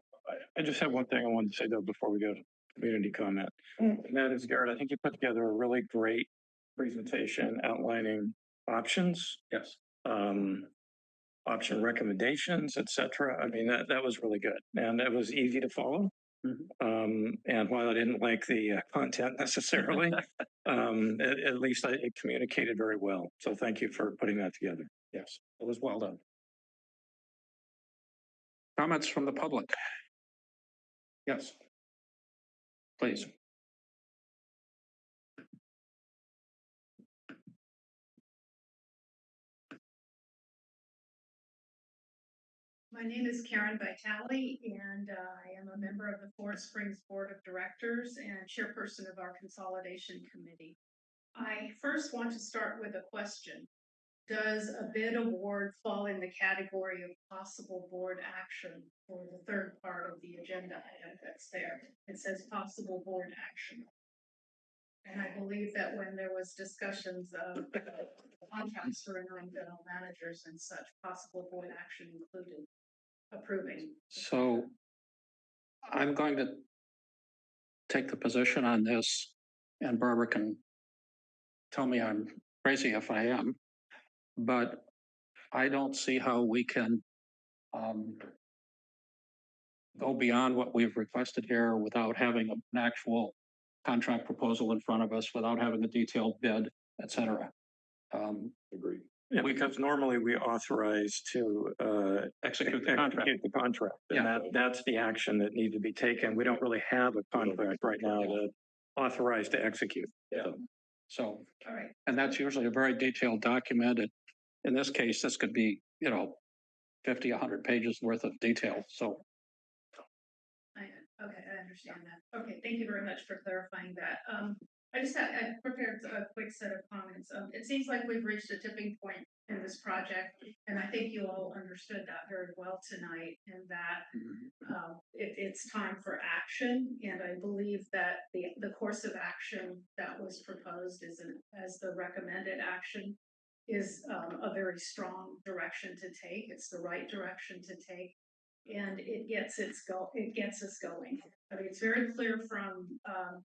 I just have one thing I wanted to say though before we go to community comment. And that is, Garrett, I think you put together a really great presentation outlining options.
Yes.
Option recommendations, et cetera. I mean, that was really good and it was easy to follow. And while I didn't like the content necessarily, at least it communicated very well. So thank you for putting that together.
Yes, it was well done. Comments from the public? Yes. Please.
My name is Karen Vitale, and I am a member of the Forest Springs Board of Directors and chairperson of our consolidation committee. I first want to start with a question. Does a bid award fall in the category of possible board action for the third part of the agenda item that's there? It says possible board action. And I believe that when there was discussions of contracts for environmental managers and such, possible board action included approving.
So I'm going to take the position on this, and Barbara can tell me I'm crazy if I am, but I don't see how we can go beyond what we've requested here without having an actual contract proposal in front of us, without having a detailed bid, et cetera.
Agreed.
Yeah, because normally we authorize to
Execute the contract.
And that's the action that needs to be taken. We don't really have a contract right now to authorize to execute.
Yeah. So,
All right.
and that's usually a very detailed document. In this case, this could be, 50, 100 pages worth of detail. So.
Okay, I understand that. Okay, thank you very much for clarifying that. I prepared a quick set of comments. It seems like we've reached a tipping point in this project, and I think you all understood that very well tonight, and that it's time for action. And I believe that the course of action that was proposed as the recommended action is a very strong direction to take. It's the right direction to take. And it gets us going. I mean, it's very clear from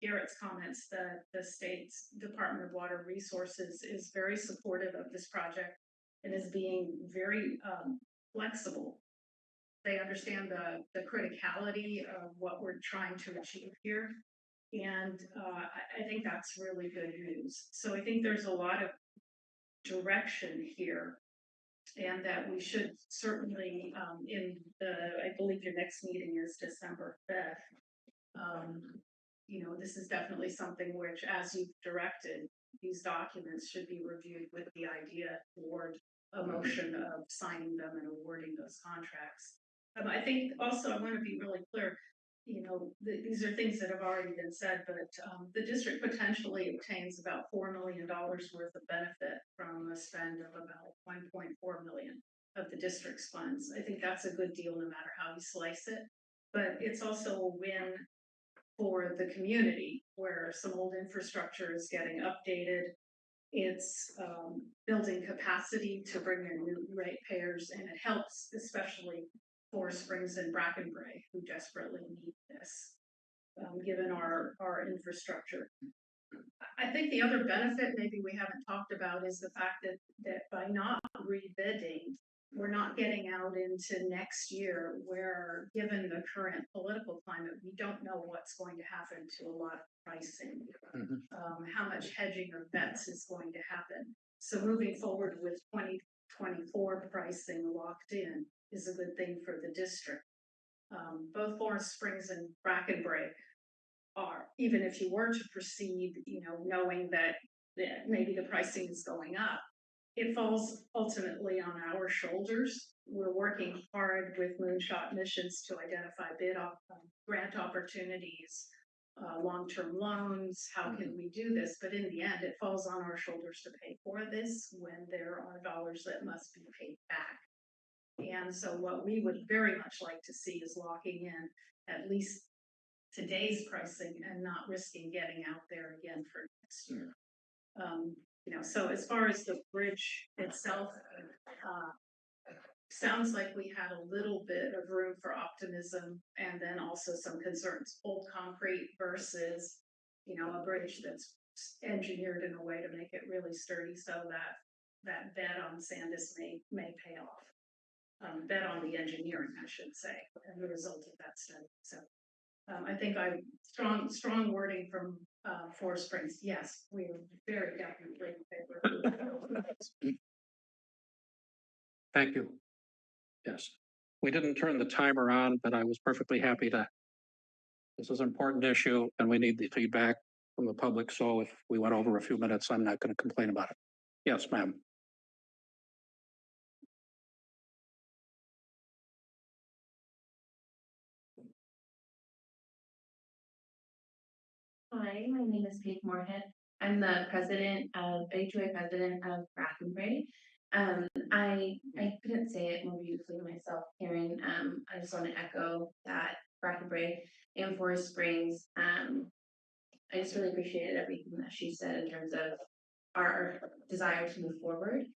Garrett's comments that the state's Department of Water Resources is very supportive of this project and is being very flexible. They understand the criticality of what we're trying to achieve here. And I think that's really good news. So I think there's a lot of direction here. And that we should certainly, I believe your next meeting is December 5th. This is definitely something which, as you've directed, these documents should be reviewed with the idea toward a motion of signing them and awarding those contracts. I think also I want to be really clear. These are things that have already been said, but the district potentially obtains about $4 million worth of benefit from a spend of about 1.4 million of the district's funds. I think that's a good deal no matter how you slice it, but it's also a win for the community where some old infrastructure is getting updated. It's building capacity to bring in new ratepayers, and it helps especially Forest Springs and Brackenbray, who desperately need this, given our infrastructure. I think the other benefit maybe we haven't talked about is the fact that by not rebidding, we're not getting out into next year where, given the current political climate, we don't know what's going to happen to a lot of pricing, how much hedging of bets is going to happen. So moving forward with 2024 pricing locked in is a good thing for the district. Both Forest Springs and Brackenbray are, even if you were to proceed, knowing that maybe the pricing is going up, it falls ultimately on our shoulders. We're working hard with Moonshot Missions to identify grant opportunities, long-term loans. How can we do this? But in the end, it falls on our shoulders to pay for this when there are dollars that must be paid back. And so what we would very much like to see is locking in at least today's pricing and not risking getting out there again for next year. So as far as the bridge itself, sounds like we had a little bit of room for optimism, and then also some concerns. Old concrete versus, a bridge that's engineered in a way to make it really sturdy, so that bet on Sandus may pay off. Bet on the engineering, I should say, and the result of that study. So I think strong wording from Forest Springs. Yes, we are very definitely in favor.
Thank you. Yes, we didn't turn the timer on, but I was perfectly happy to. This is an important issue and we need the feedback from the public. So if we went over a few minutes, I'm not going to complain about it. Yes, ma'am.
Hi, my name is Kate Moorhead. I'm the president of president of Brackenbray. I couldn't say it more beautifully myself, Karen. I just want to echo that Brackenbray and Forest Springs. I just really appreciated everything that she said in terms of our desire to move forward,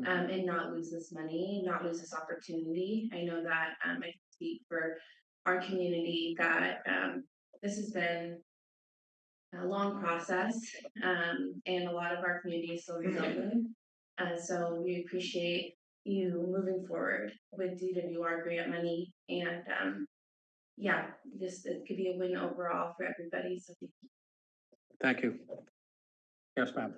and not lose this money, not lose this opportunity. I know that I can speak for our community that this has been a long process, and a lot of our community is still rebuilding. So we appreciate you moving forward with DWR grant money, and it could be a win overall for everybody. So
Thank you. Yes, ma'am.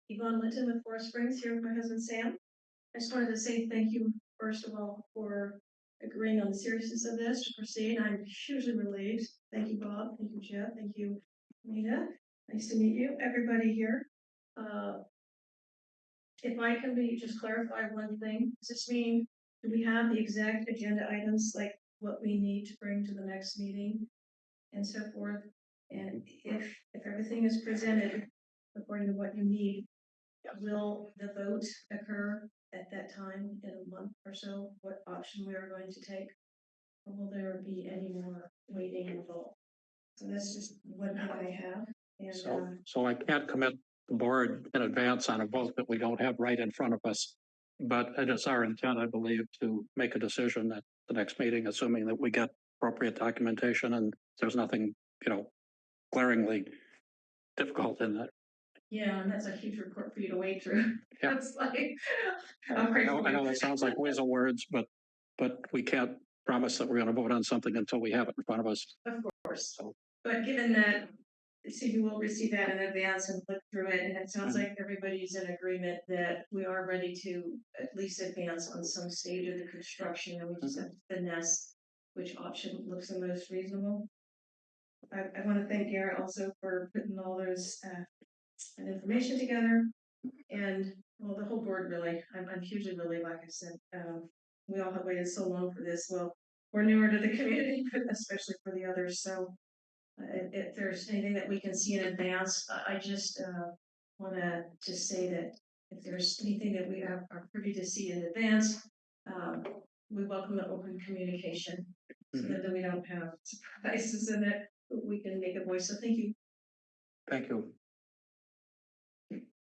Yvonne Linton with Forest Springs, here with my husband Sam. I just wanted to say thank you, first of all, for agreeing on the seriousness of this to proceed. I'm hugely relieved. Thank you, Bob. Thank you, Jeff. Thank you, Anita. Nice to meet you, everybody here. If I can just clarify one thing, does this mean, do we have the exact agenda items, like what we need to bring to the next meeting and so forth? And if everything is presented according to what you need, will the vote occur at that time in a month or so? What option we are going to take? Or will there be any more waiting involved? So that's just one thing I have. And
So I can't commit the board in advance on a vote that we don't have right in front of us. But it is our intent, I believe, to make a decision at the next meeting, assuming that we get appropriate documentation and there's nothing, glaringly difficult in that.
yeah, and that's a huge report for you to wade through.
Yeah.
That's like,
I know that sounds like whiz of words, but we can't promise that we're going to vote on something until we have it in front of us.
Of course. So, but given that, you will receive that in advance and look through it, and it sounds like everybody's in agreement that we are ready to at least advance on some stage of the construction, and we just have to finesse which option looks the most reasonable. I want to thank Garrett also for putting all those information together, and the whole board really. I'm hugely relieved, like I said. We all have waited so long for this. Well, we're newer to the community, but especially for the others. So if there's anything that we can see in advance, I just want to just say that if there's anything that we are privy to see in advance, we welcome the open communication so that we don't have surprises in it, but we can make a voice. So thank you.
Thank you.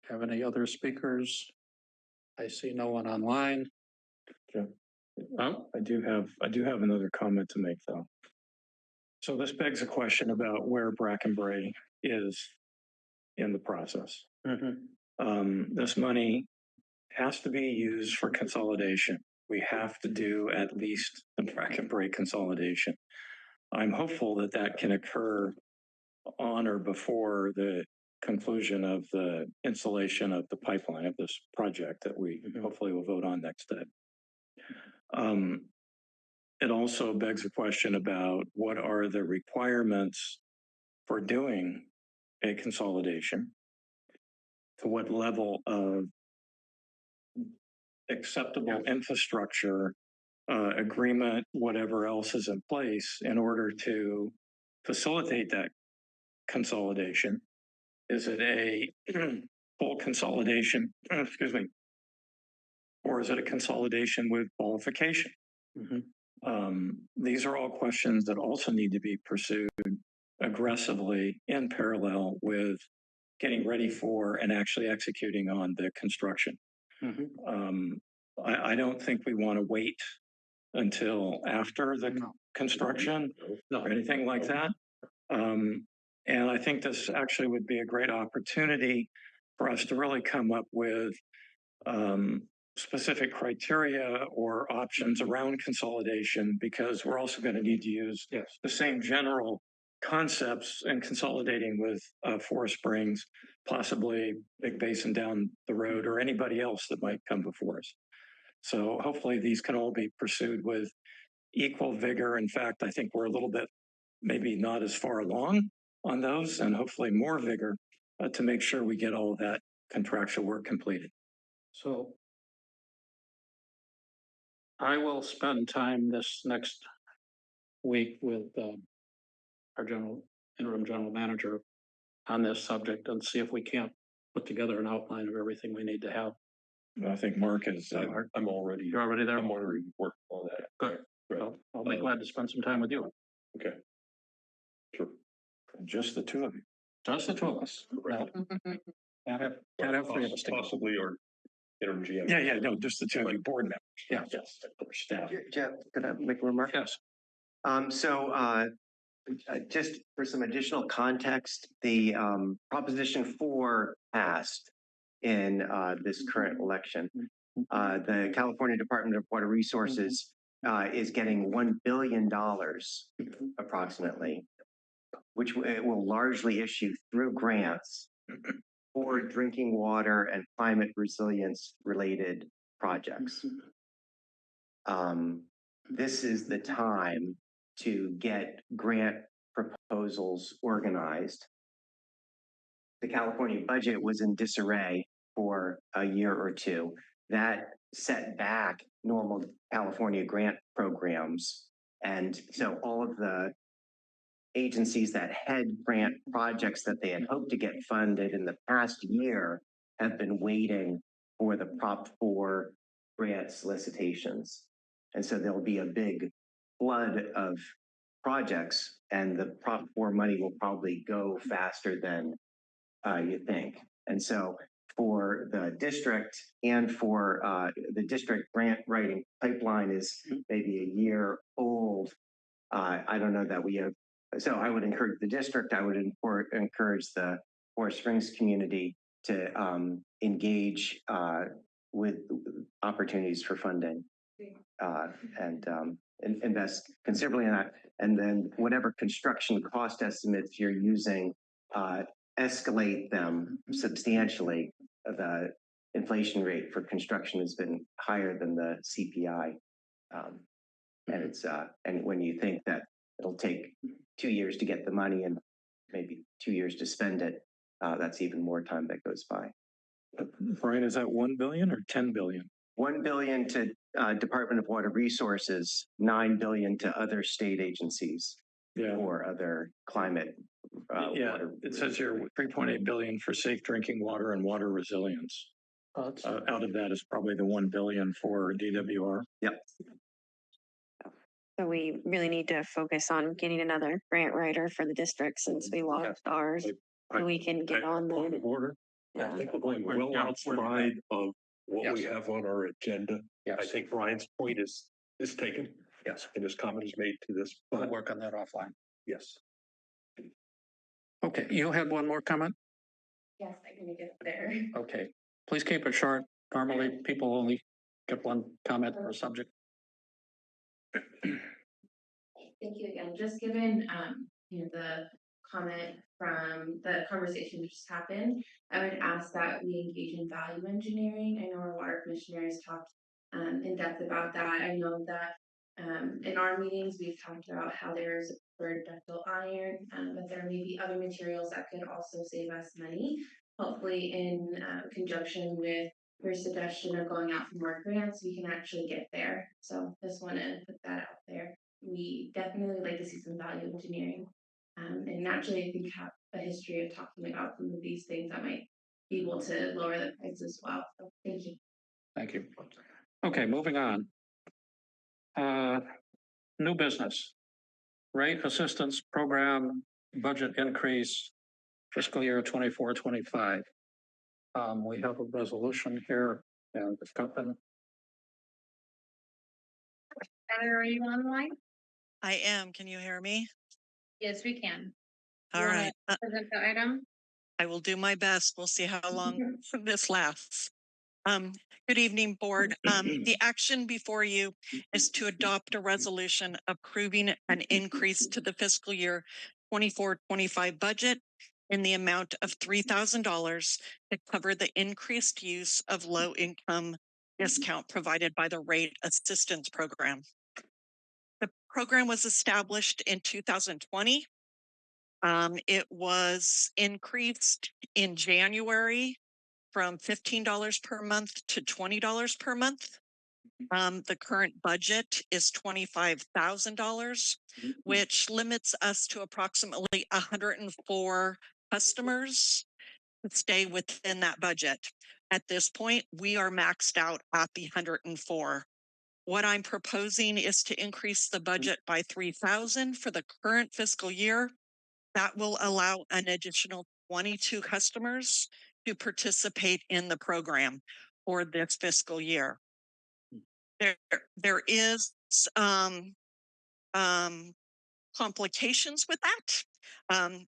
Have any other speakers? I see no one online.
Oh, I do have another comment to make though. So this begs a question about where Brackenbury is in the process. This money has to be used for consolidation. We have to do at least the Brackenbury consolidation. I'm hopeful that that can occur on or before the conclusion of the installation of the pipeline of this project that we hopefully will vote on next day. It also begs a question about what are the requirements for doing a consolidation, to what level of acceptable infrastructure, agreement, whatever else is in place in order to facilitate that consolidation. Is it a full consolidation, excuse me, or is it a consolidation with qualification? These are all questions that also need to be pursued aggressively in parallel with getting ready for and actually executing on the construction. I don't think we want to wait until after the construction or anything like that. And I think this actually would be a great opportunity for us to really come up with specific criteria or options around consolidation, because we're also going to need to use the same general concepts in consolidating with Forest Springs, possibly Big Basin down the road, or anybody else that might come before us. So hopefully these can all be pursued with equal vigor. In fact, I think we're a little bit maybe not as far along on those, and hopefully more vigor to make sure we get all of that contractual work completed.
So I will spend time this next week with our interim general manager on this subject and see if we can't put together an outline of everything we need to have.
I think Mark is.
I'm already.
You're already there?
I'm already working on that.
Good. Well, I'll be glad to spend some time with you.
Okay. Sure.
Just the two of you.
Just the two of us. Well, can't have three of us together.
Possibly, or interim GM.
Yeah, no, just the two of you, board members. Yeah, yes, of course, staff.
Jeff, could I make a remark?
Yes.
Just for some additional context, the Proposition 4 passed in this current election. The California Department of Water Resources is getting $1 billion approximately, which it will largely issue through grants for drinking water and climate resilience related projects. This is the time to get grant proposals organized. The California budget was in disarray for a year or two. That set back normal California grant programs. And so all of the agencies that had grant projects that they had hoped to get funded in the past year have been waiting for the Prop 4 grant solicitations. And so there'll be a big flood of projects, and the Prop 4 money will probably go faster than you think. And so for the district and for the district grant writing pipeline is maybe a year old. I don't know that we have. So I would encourage the district, I would encourage the Forest Springs community to engage with opportunities for funding and invest considerably in that. And then whatever construction cost estimates you're using, escalate them substantially. The inflation rate for construction has been higher than the CPI. And it's and when you think that it'll take 2 years to get the money and maybe 2 years to spend it, that's even more time that goes by.
Brian, is that 1 billion or 10 billion?
1 billion to Department of Water Resources, 9 billion to other state agencies or other climate.
Water. It says here 3.8 billion for safe drinking water and water resilience. Out of that is probably the 1 billion for DWR.
Yep.
So we really need to focus on getting another grant writer for the district since we lost ours. So we can get on
Point
the,
of order. I
yeah.
think we're going well outside of what we have on our agenda. I
Yes,
think Brian's point is taken
yes.
and his comment is made to this,
We'll
but
work on that offline.
yes.
Okay, you had one more comment?
Yes, I'm gonna get there.
Okay, please keep it short. Normally, people only get one comment per subject.
Thank you again. Just given, the comment from the conversation that just happened, I would ask that we engage in value engineering. I know our water commissioners talked in depth about that. I know that in our meetings, we've talked about how there's preferred ductile iron, but there may be other materials that could also save us money. Hopefully in conjunction with your suggestion of going out for more grants, we can actually get there. So just want to put that out there. We definitely like to see some value engineering. And naturally, I think have a history of talking about some of these things that might be able to lower the price as well. So thank you.
Thank you. Okay, moving on. New business. Rate assistance program budget increase fiscal year 24-25. We have a resolution here and discussion.
Heather, are you online?
I am. Can you hear me?
Yes, we can.
All right.
Present the item.
I will do my best. We'll see how long this lasts. Good evening, board. The action before you is to adopt a resolution approving an increase to the fiscal year 24-25 budget in the amount of $3,000 to cover the increased use of low income discount provided by the rate assistance program. The program was established in 2020. It was increased in January from $15 per month to $20 per month. The current budget is $25,000, which limits us to approximately 104 customers to stay within that budget. At this point, we are maxed out at the 104. What I'm proposing is to increase the budget by 3,000 for the current fiscal year. That will allow an additional 22 customers to participate in the program for this fiscal year. There is complications with that.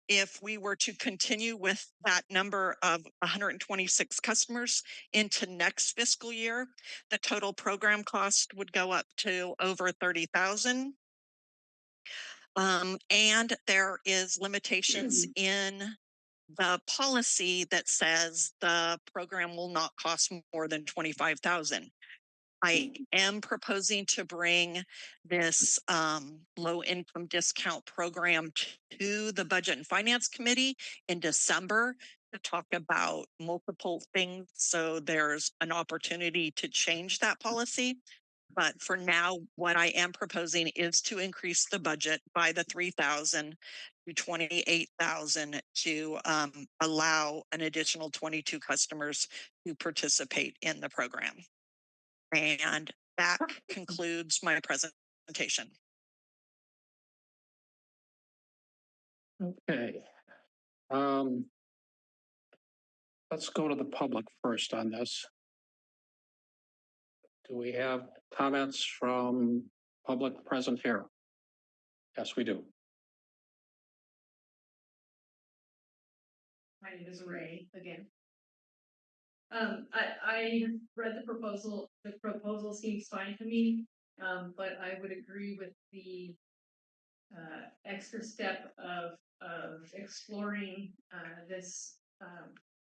If we were to continue with that number of 126 customers into next fiscal year, the total program cost would go up to over 30,000. And there is limitations in the policy that says the program will not cost more than 25,000. I am proposing to bring this low income discount program to the Budget and Finance Committee in December to talk about multiple things. So there's an opportunity to change that policy. But for now, what I am proposing is to increase the budget by the 3,000 to 28,000 to allow an additional 22 customers to participate in the program. And that concludes my presentation.
Okay. Let's go to the public first on this. Do we have comments from public present here? Yes, we do.
My name is Ray again. I read the proposal. The proposal seems fine to me, but I would agree with the extra step of exploring this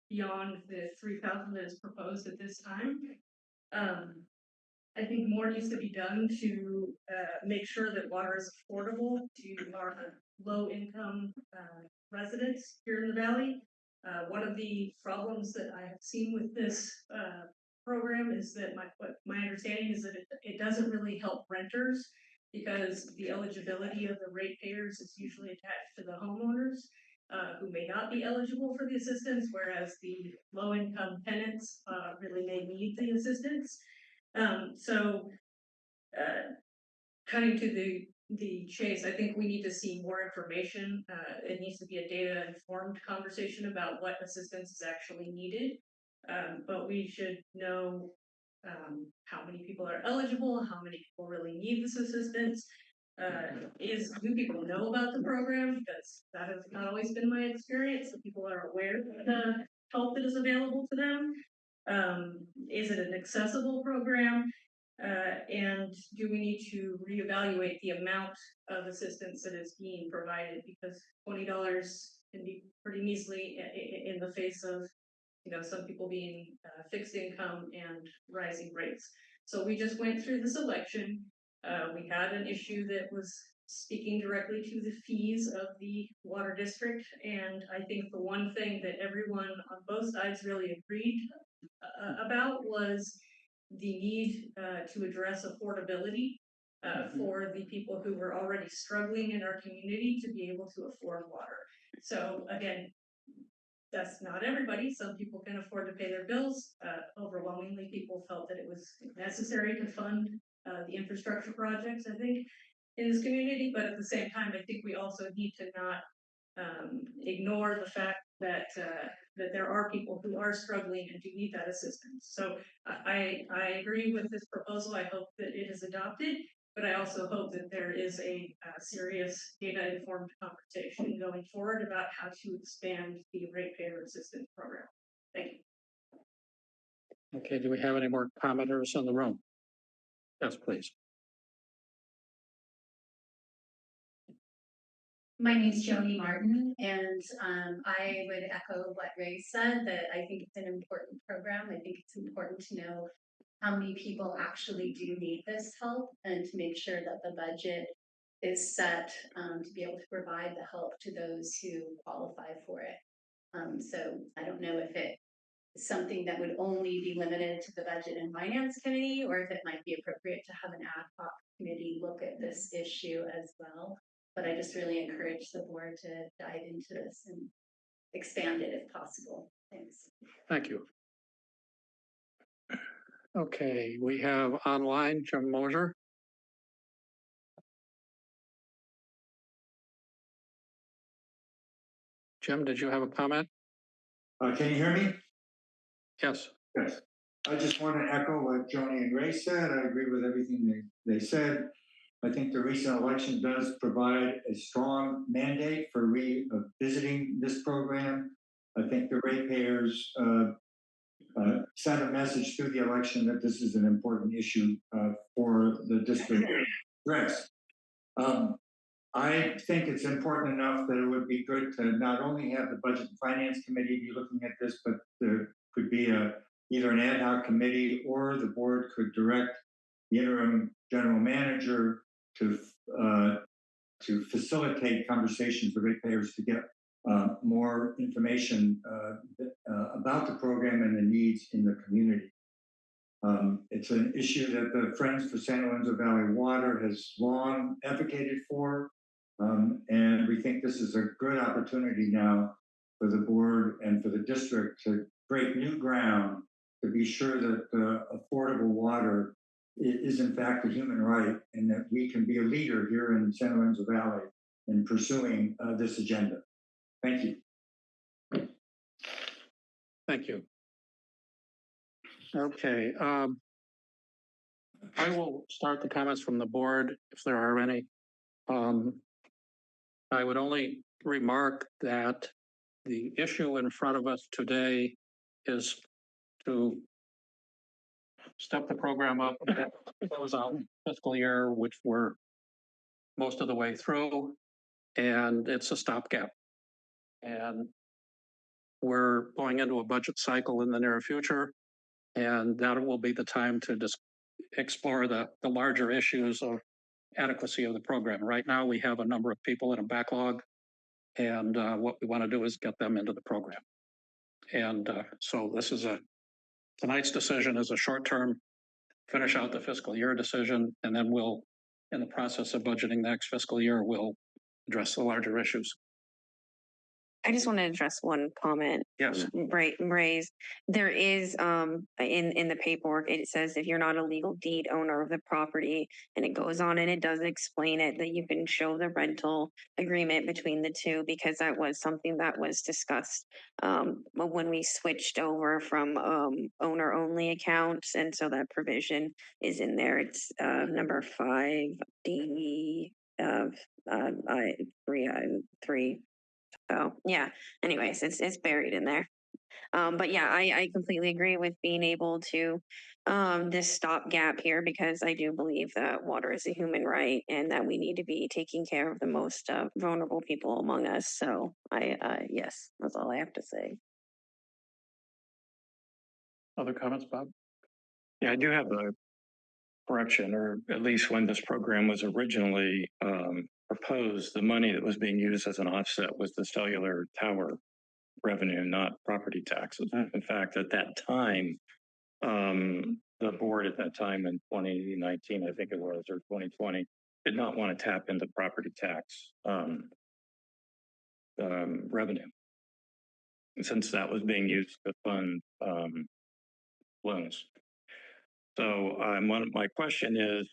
beyond the 3,000 that is proposed at this time. I think more needs to be done to make sure that water is affordable to our low income residents here in the valley. One of the problems that I have seen with this program is that my understanding is that it doesn't really help renters because the eligibility of the ratepayers is usually attached to the homeowners who may not be eligible for the assistance, whereas the low income tenants really may need the assistance. So cutting to the chase, I think we need to see more information. It needs to be a data informed conversation about what assistance is actually needed. But we should know how many people are eligible, how many people really need this assistance. Do people know about the program? Because that has not always been my experience. So people are aware of the help that is available to them. Is it an accessible program? And do we need to reevaluate the amount of assistance that is being provided? Because $20 can be pretty measly in the face of, some people being fixed income and rising rates. So we just went through this election. We had an issue that was speaking directly to the fees of the water district. And I think the one thing that everyone on both sides really agreed about was the need to address affordability for the people who were already struggling in our community to be able to afford water. So again, that's not everybody. Some people can afford to pay their bills. Overwhelmingly, people felt that it was necessary to fund the infrastructure projects, I think, in this community. But at the same time, I think we also need to not ignore the fact that that there are people who are struggling and do need that assistance. So I agree with this proposal. I hope that it is adopted, but I also hope that there is a serious data-informed conversation going forward about how to expand the ratepayer assistance program. Thank you.
Okay, do we have any more commenters in the room? Yes, please.
My name is Joni Martin, and I would echo what Ray said, that I think it's an important program. I think it's important to know how many people actually do need this help and to make sure that the budget is set to be able to provide the help to those who qualify for it. So I don't know if it is something that would only be limited to the Budget and Finance Committee, or if it might be appropriate to have an ad hoc committee look at this issue as well. But I just really encourage the board to dive into this and expand it if possible. Thanks.
Thank you. Okay, we have online Jim Moser. Jim, did you have a comment?
Can you hear me?
Yes.
Yes. I just want to echo what Joni and Ray said. I agree with everything they said. I think the recent election does provide a strong mandate for revisiting this program. I think the ratepayers sent a message through the election that this is an important issue for the district to address. I think it's important enough that it would be good to not only have the Budget and Finance Committee be looking at this, but there could be either an ad hoc committee, or the board could direct the interim general manager to facilitate conversations with ratepayers to get more information about the program and the needs in the community. It's an issue that the Friends for San Lorenzo Valley Water has long advocated for, and we think this is a good opportunity now for the board and for the district to break new ground to be sure that affordable water is in fact a human right, and that we can be a leader here in San Lorenzo Valley in pursuing this agenda. Thank you.
Thank you. Okay. I will start the comments from the board if there are any. I would only remark that the issue in front of us today is to step the program up and close out fiscal year, which we're most of the way through, and it's a stopgap. And we're going into a budget cycle in the near future, and that will be the time to just explore the larger issues of adequacy of the program. Right now, we have a number of people in a backlog, and what we want to do is get them into the program. And so this is tonight's decision is a short-term, finish out the fiscal year decision, and then we'll, in the process of budgeting next fiscal year, we'll address the larger issues.
I just want to address one comment.
Yes.
Raised. There is in the paperwork it says if you're not a legal deed owner of the property, and it goes on and it does explain it that you can show the rental agreement between the two, because that was something that was discussed when we switched over from owner only accounts, and so that provision is in there. It's number 5D three. Oh, yeah. Anyways, it's buried in there. But yeah, I completely agree with being able to this stopgap here, because I do believe that water is a human right and that we need to be taking care of the most vulnerable people among us. So yes, that's all I have to say.
Other comments, Bob?
Yeah, I do have a correction, or at least when this program was originally proposed, the money that was being used as an offset was the cellular tower revenue, not property taxes. In fact, at that time, the board at that time in 2019, I think it was, or 2020, did not want to tap into property tax revenue, since that was being used to fund loans. So my question is,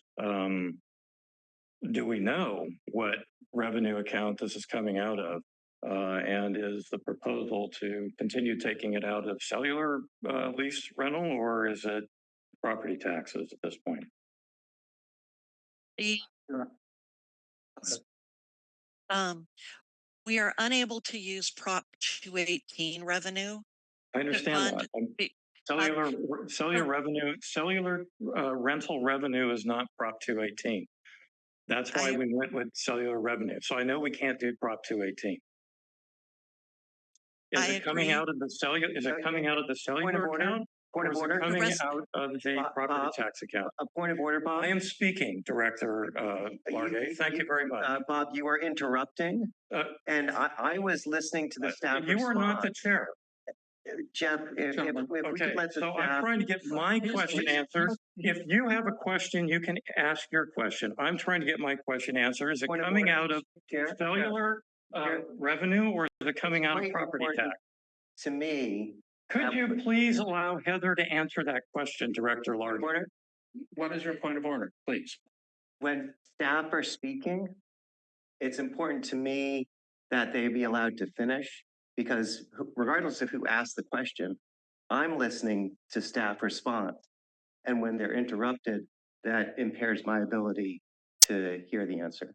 do we know what revenue account this is coming out of? And is the proposal to continue taking it out of cellular lease rental, or is it property taxes at this point?
We are unable to use Prop 218 revenue.
I understand that. Cellular revenue, cellular rental revenue is not Prop 218. That's why we went with cellular revenue. So I know we can't do Prop 218. Is it coming out of the cellular? Is it coming out of the cellular account?
Point of order.
Coming out of the property tax account.
A point of order, Bob.
I am speaking, Director Largay. Thank you very much.
Bob, you are interrupting, and I was listening to the staff.
You are not the chair.
Jeff, if we could let the
so
staff.
I'm trying to get my question answered. If you have a question, you can ask your question. I'm trying to get my question answered. Is it coming out of cellular revenue, or is it coming out of property tax?
To me.
Could you please allow Heather to answer that question, Director Largay?
What is your point of order, please?
When staff are speaking, it's important to me that they be allowed to finish, because regardless of who asked the question, I'm listening to staff response. And when they're interrupted, that impairs my ability to hear the answer.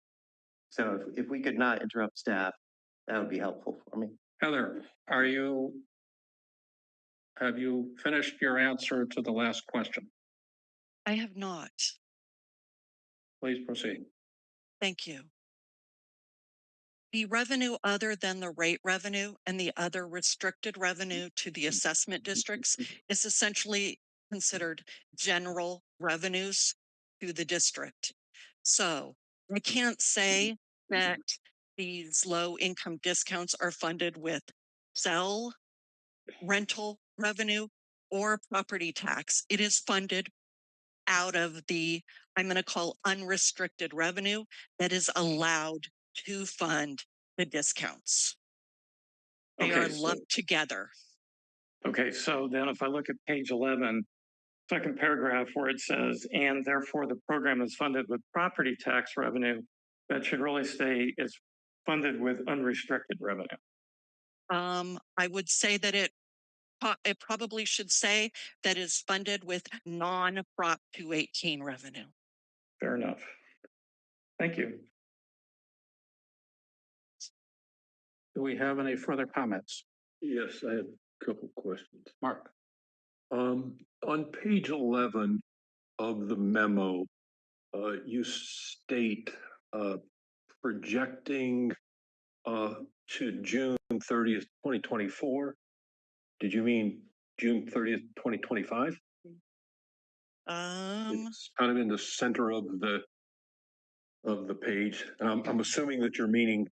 So if we could not interrupt staff, that would be helpful for me.
Heather, have you finished your answer to the last question?
I have not.
Please proceed.
Thank you. The revenue other than the rate revenue and the other restricted revenue to the assessment districts is essentially considered general revenues to the district. So I can't say that these low income discounts are funded with cell rental revenue or property tax. It is funded out of the, I'm going to call unrestricted revenue that is allowed to fund the discounts. They are lumped together.
Okay, so then if I look at page 11, second paragraph where it says, and therefore the program is funded with property tax revenue, that should really say it's funded with unrestricted revenue.
I would say that it probably should say that is funded with non-Prop 218 revenue.
Fair enough. Thank you.
Do we have any further comments?
Yes, I have a couple questions.
Mark.
On page 11 of the memo, you state projecting to June 30th, 2024. Did you mean June 30th, 2025? It's kind of in the center of the page. I'm assuming that you're meaning.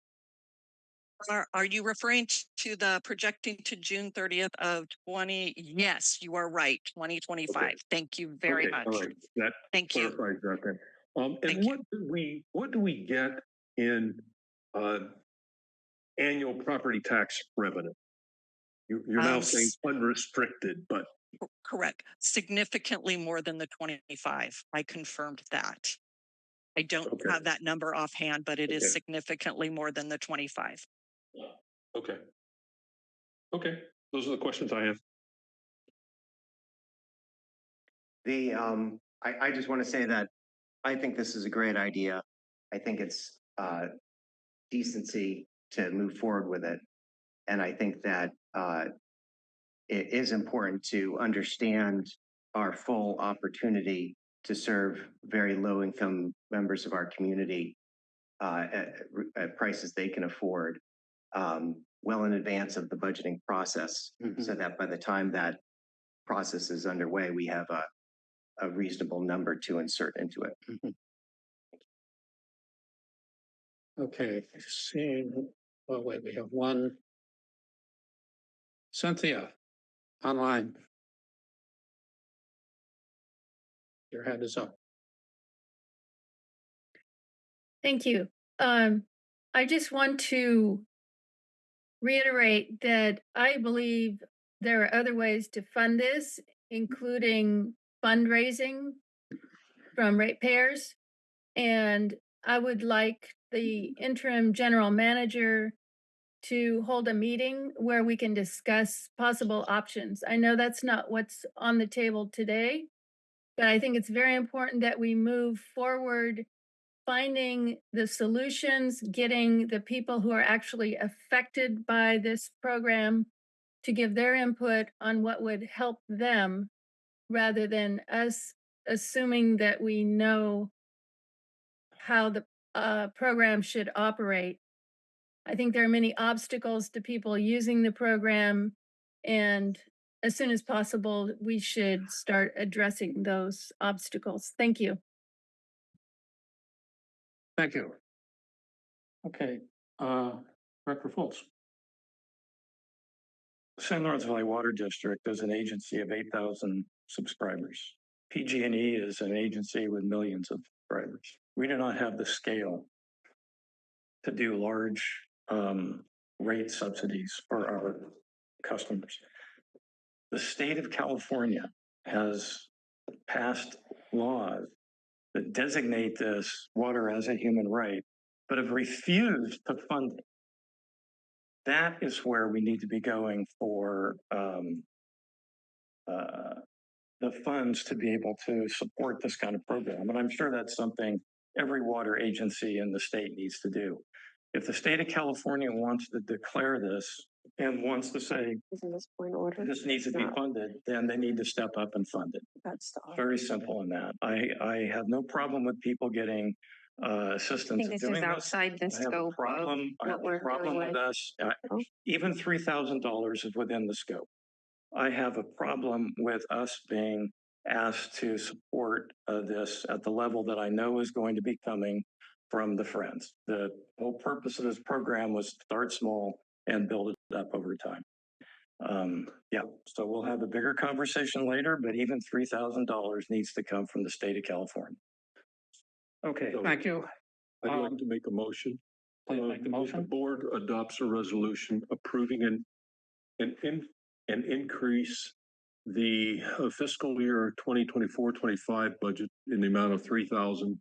Are you referring to the projecting to June 30th of 20? Yes, you are right. 2025. Okay. Thank you very much.
All right. That
Thank you.
clarifies that then. And what do we get in annual property tax revenue. You're now saying unrestricted, but
Correct. Significantly more than the 25. I confirmed that. I don't have that number offhand, but it is significantly more than the 25.
okay. Okay, those are the questions I have.
I just want to say that I think this is a great idea. I think it's decency to move forward with it. And I think that it is important to understand our full opportunity to serve very low income members of our community at prices they can afford well in advance of the budgeting process, so that by the time that process is underway, we have a reasonable number to insert into it.
Okay, seeing, well, wait, we have one. Cynthia, online. Your hand is up.
Thank you. I just want to reiterate that I believe there are other ways to fund this, including fundraising from ratepayers. And I would like the interim general manager to hold a meeting where we can discuss possible options. I know that's not what's on the table today, but I think it's very important that we move forward finding the solutions, getting the people who are actually affected by this program to give their input on what would help them, rather than us assuming that we know how the program should operate. I think there are many obstacles to people using the program, and as soon as possible, we should start addressing those obstacles. Thank you.
Thank you. Okay, Director Fultz.
San Lorenzo Valley Water District is an agency of 8,000 subscribers. PG&E is an agency with millions of subscribers. We do not have the scale to do large rate subsidies for our customers. The state of California has passed laws that designate this water as a human right, but have refused to fund it. That is where we need to be going for the funds to be able to support this kind of program. And I'm sure that's something every water agency in the state needs to do. If the state of California wants to declare this and wants to say this needs to be funded, then they need to step up and fund it. That's very simple in that. I have no problem with people getting assistance.
I think this is outside the scope of what we're dealing with.
Us. Even $3,000 is within the scope. I have a problem with us being asked to support this at the level that I know is going to be coming from the Friends. The whole purpose of this program was to start small and build it up over time. Yeah, so we'll have a bigger conversation later, but even $3,000 needs to come from the state of California.
Okay, thank you.
I'd like to make a motion.
Please make the motion.
The board adopts a resolution approving an increase the fiscal year 2024-25 budget in the amount of $3,000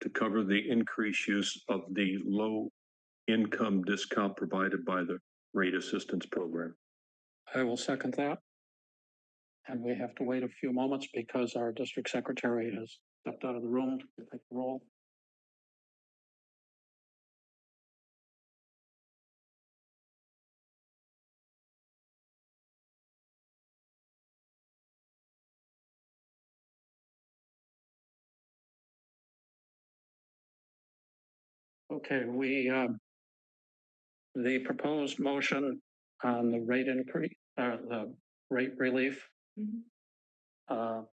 to cover the increased use of the low income discount provided by the rate assistance program.
I will second that. And we have to wait a few moments because our district secretary has stepped out of the room to take the roll. Okay, the proposed motion on the rate increase, the rate relief has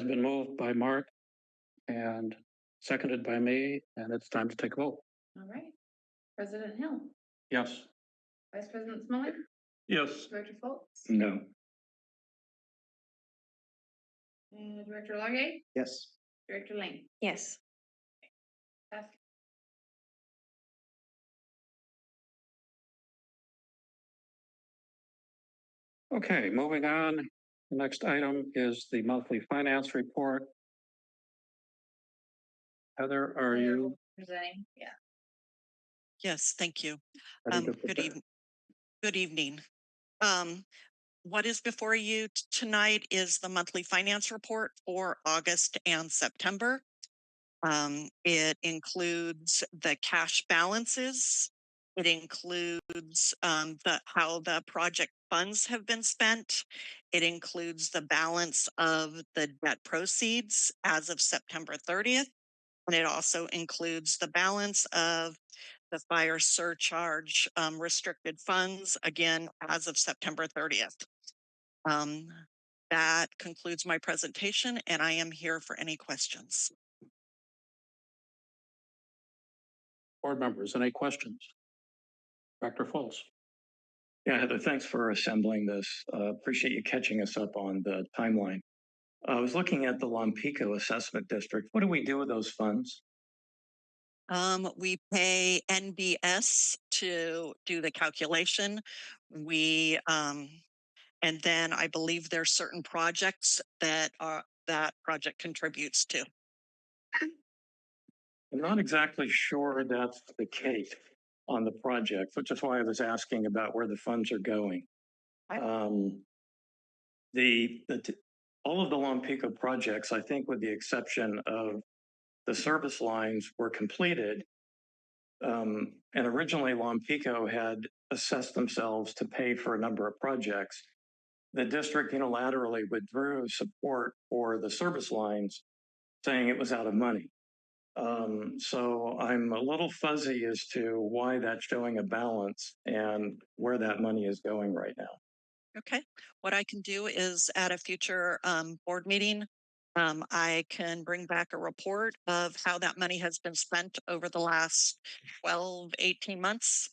been moved by Mark and seconded by me, and it's time to take a vote.
All right. President Hill,
Yes.
Vice President Smollett,
Yes.
Director Fultz,
No.
and Director Lage,
Yes.
Director Lane.
Yes.
Pass.
Okay, moving on. The next item is the monthly finance report. Heather, are you?
Presenting, yeah.
Yes, thank you.
ready to present?
Good evening. What is before you tonight is the monthly finance report for August and September. It includes the cash balances. It includes how the project funds have been spent. It includes the balance of the debt proceeds as of September 30th. And it also includes the balance of the fire surcharge restricted funds, again, as of September 30th. That concludes my presentation, and I am here for any questions.
Board members, any questions? Dr. Fultz.
Yeah, Heather, thanks for assembling this. Appreciate you catching us up on the timeline. I was looking at the Lompico Assessment District. What do we do with those funds?
We pay NBS to do the calculation. And then I believe there's certain projects that project contributes to.
I'm not exactly sure that's the case on the project, which is why I was asking about where the funds are going. All of the Lompico projects, I think with the exception of the service lines, were completed. And originally Lompico had assessed themselves to pay for a number of projects. The district unilaterally withdrew support for the service lines, saying it was out of money. So I'm a little fuzzy as to why that's showing a balance and where that money is going right now.
Okay, what I can do is at a future board meeting, I can bring back a report of how that money has been spent over the last 12, 18 months.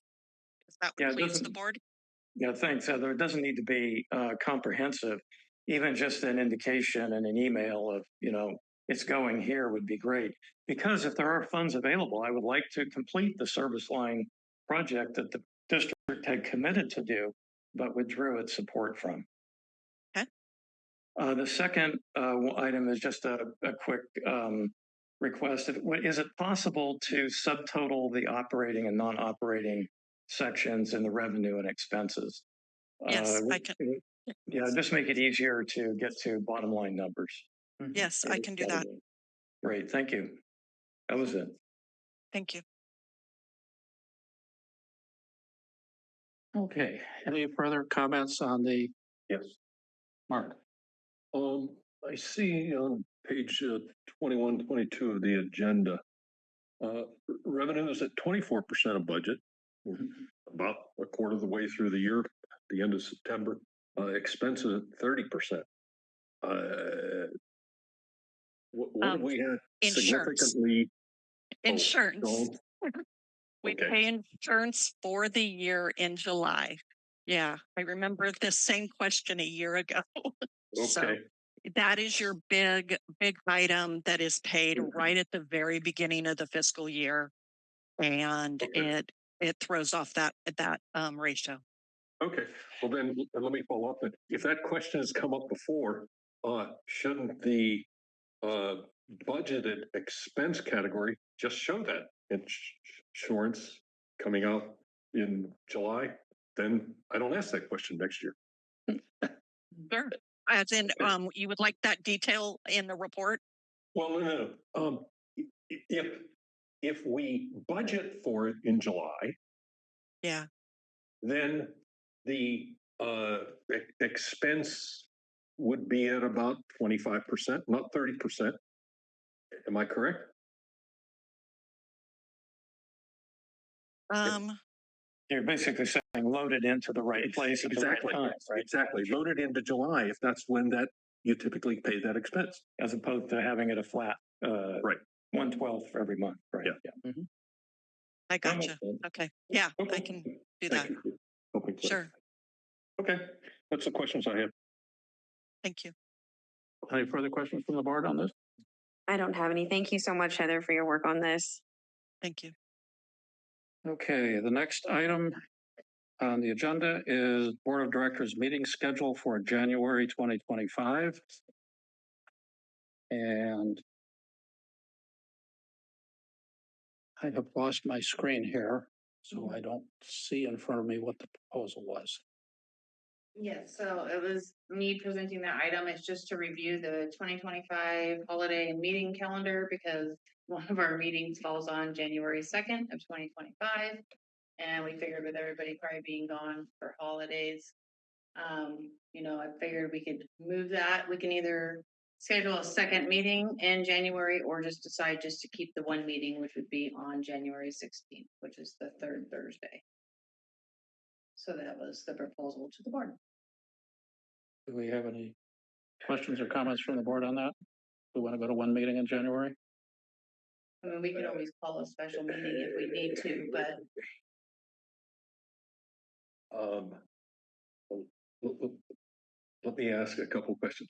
If that would please the board.
Yeah, thanks, Heather. It doesn't need to be comprehensive. Even just an indication and an email of, it's going here would be great. Because if there are funds available, I would like to complete the service line project that the district had committed to do, but withdrew its support from.
Okay.
The second item is just a quick request. Is it possible to subtotal the operating and non-operating sections in the revenue and expenses?
Yes, I can.
Yeah, just make it easier to get to bottom line numbers.
Yes, I can do that.
Great, thank you. That was it.
Thank you.
Okay, any further comments on the?
Yes.
Mark.
I see on page 21, 22 of the agenda, revenue is at 24% of budget, about a quarter of the way through the year, the end of September. Expenses at 30%. What do we have
insurance.
significantly?
Insurance. We pay insurance for the year in July. Yeah, I remember the same question a year ago. So that is your big item that is paid right at the very beginning of the fiscal year. And it throws off that ratio.
Okay, well then let me follow up. If that question has come up before, shouldn't the budgeted expense category just show that insurance coming out in July? Then I don't ask that question next year.
Sure. As in, you would like that detail in the report?
Well, no. If we budget for it in July,
yeah,
then the expense would be at about 25%, not 30%. Am I correct?
You're basically saying load it into the right place at the right time, right?
Exactly. Load it into July if that's when that you typically pay that expense,
as opposed to having it a flat
right
1/12 for every month, right?
Yeah.
Mm-hmm. I gotcha. Okay. Yeah, I can do that. Sure.
Okay, that's the questions I have.
Thank you.
Any further questions from the board on this?
I don't have any. Thank you so much, Heather, for your work on this.
Thank you.
Okay, the next item on the agenda is Board of Directors meeting schedule for January 2025. And I have lost my screen here, so I don't see in front of me what the proposal was.
Yes, so it was me presenting that item. It's just to review the 2025 holiday and meeting calendar because one of our meetings falls on January 2nd of 2025. And we figured with everybody probably being gone for holidays, I figured we could move that. We can either schedule a second meeting in January or just decide just to keep the one meeting, which would be on January 16th, which is the third Thursday. So that was the proposal to the board.
Do we have any questions or comments from the board on that? We want to go to one meeting in January?
I mean, we could always call a special meeting if we need to, but
Let me ask a couple questions.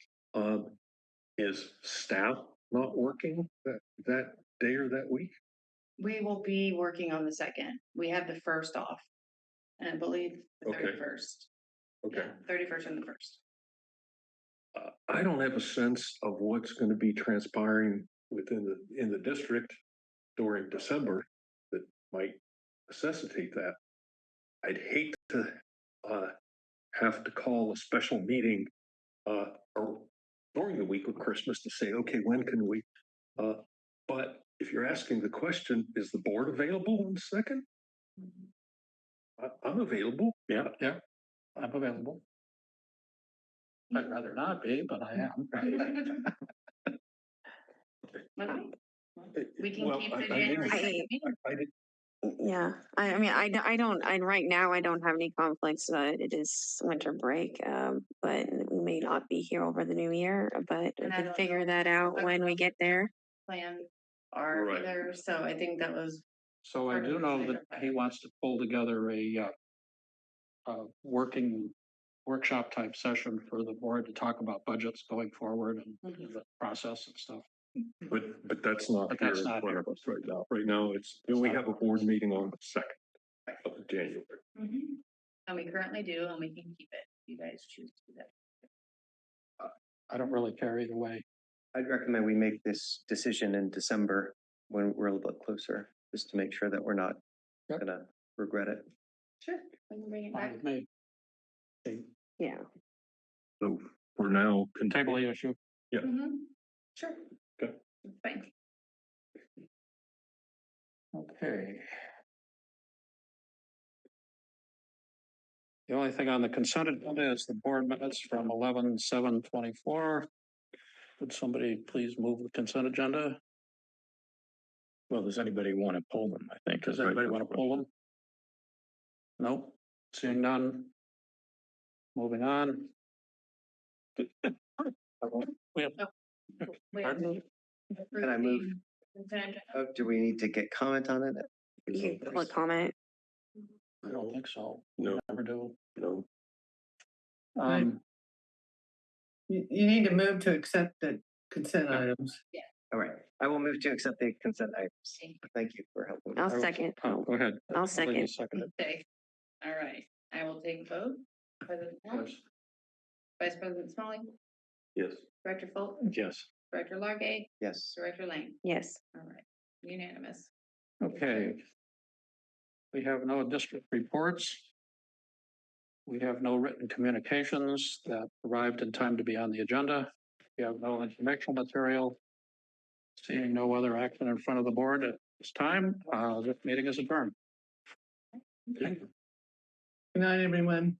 Is staff not working that day or that week?
we will be working on the second. We have the first off. And I believe the
Okay.
31st.
Okay.
Yeah, 31st and the first.
I don't have a sense of what's going to be transpiring in the district during December that might necessitate that. I'd hate to have to call a special meeting or during the week of Christmas to say, okay, when can we? But if you're asking the question, is the board available on the second? I'm available.
Yeah, I'm available. I'd rather not be, but I am.
Okay. We can
Well,
keep
I
the January
didn't-
2nd meeting.
Yeah, I right now I don't have any conflicts. It is winter break, but we may not be here over the new year, but we
And I
can
don't
figure
know-
that out
I
when
don't
we
know
get there.
Plan are
Right.
either, so I think that was
So I do know that he wants to pull together a working workshop type session for the board to talk about budgets going forward and the process and stuff.
But that's not
But
here
that's
in
not
front
here.
of us right now. Right now, we have a board meeting on the 2nd of January.
and we currently do, and we can keep it. You guys choose to do that.
I don't really care either way.
I'd recommend we make this decision in December when we're a little bit closer, just to make sure that we're not
Yep.
gonna regret it.
Sure, we can bring it
Fine
back.
with me. Okay,
Yeah.
So for now,
table the issue.
Yeah.
Sure.
Okay.
Fine.
Okay. The only thing on the consent agenda is the board minutes from 11/7/24. Would somebody please move the consent agenda?
Well, does anybody want to pull them? I think.
Does anybody want to pull them? No, seeing none. Moving on. We have,
Wait.
pardon me?
Can I move?
Consent agenda.
Do we need to get comment on it?
You can click comment.
I don't think so.
No.
Never do.
No.
You need to move to accept the consent items.
All right, I will move to accept the consent items. Thank you for helping.
I'll second.
Oh, go ahead.
I'll
let you
second.
second it.
Okay, all right, I will take a vote. President Hill,
Yes.
Vice President Smalley,
Yes.
Director Fulton,
Yes.
Director Largay,
Yes.
Director Lang.
Yes.
All right, unanimous.
Okay. We have no district reports. We have no written communications that arrived in time to be on the agenda. We have no informational material. Seeing no other action in front of the board at this time, this meeting is adjourned.
Good night, everyone.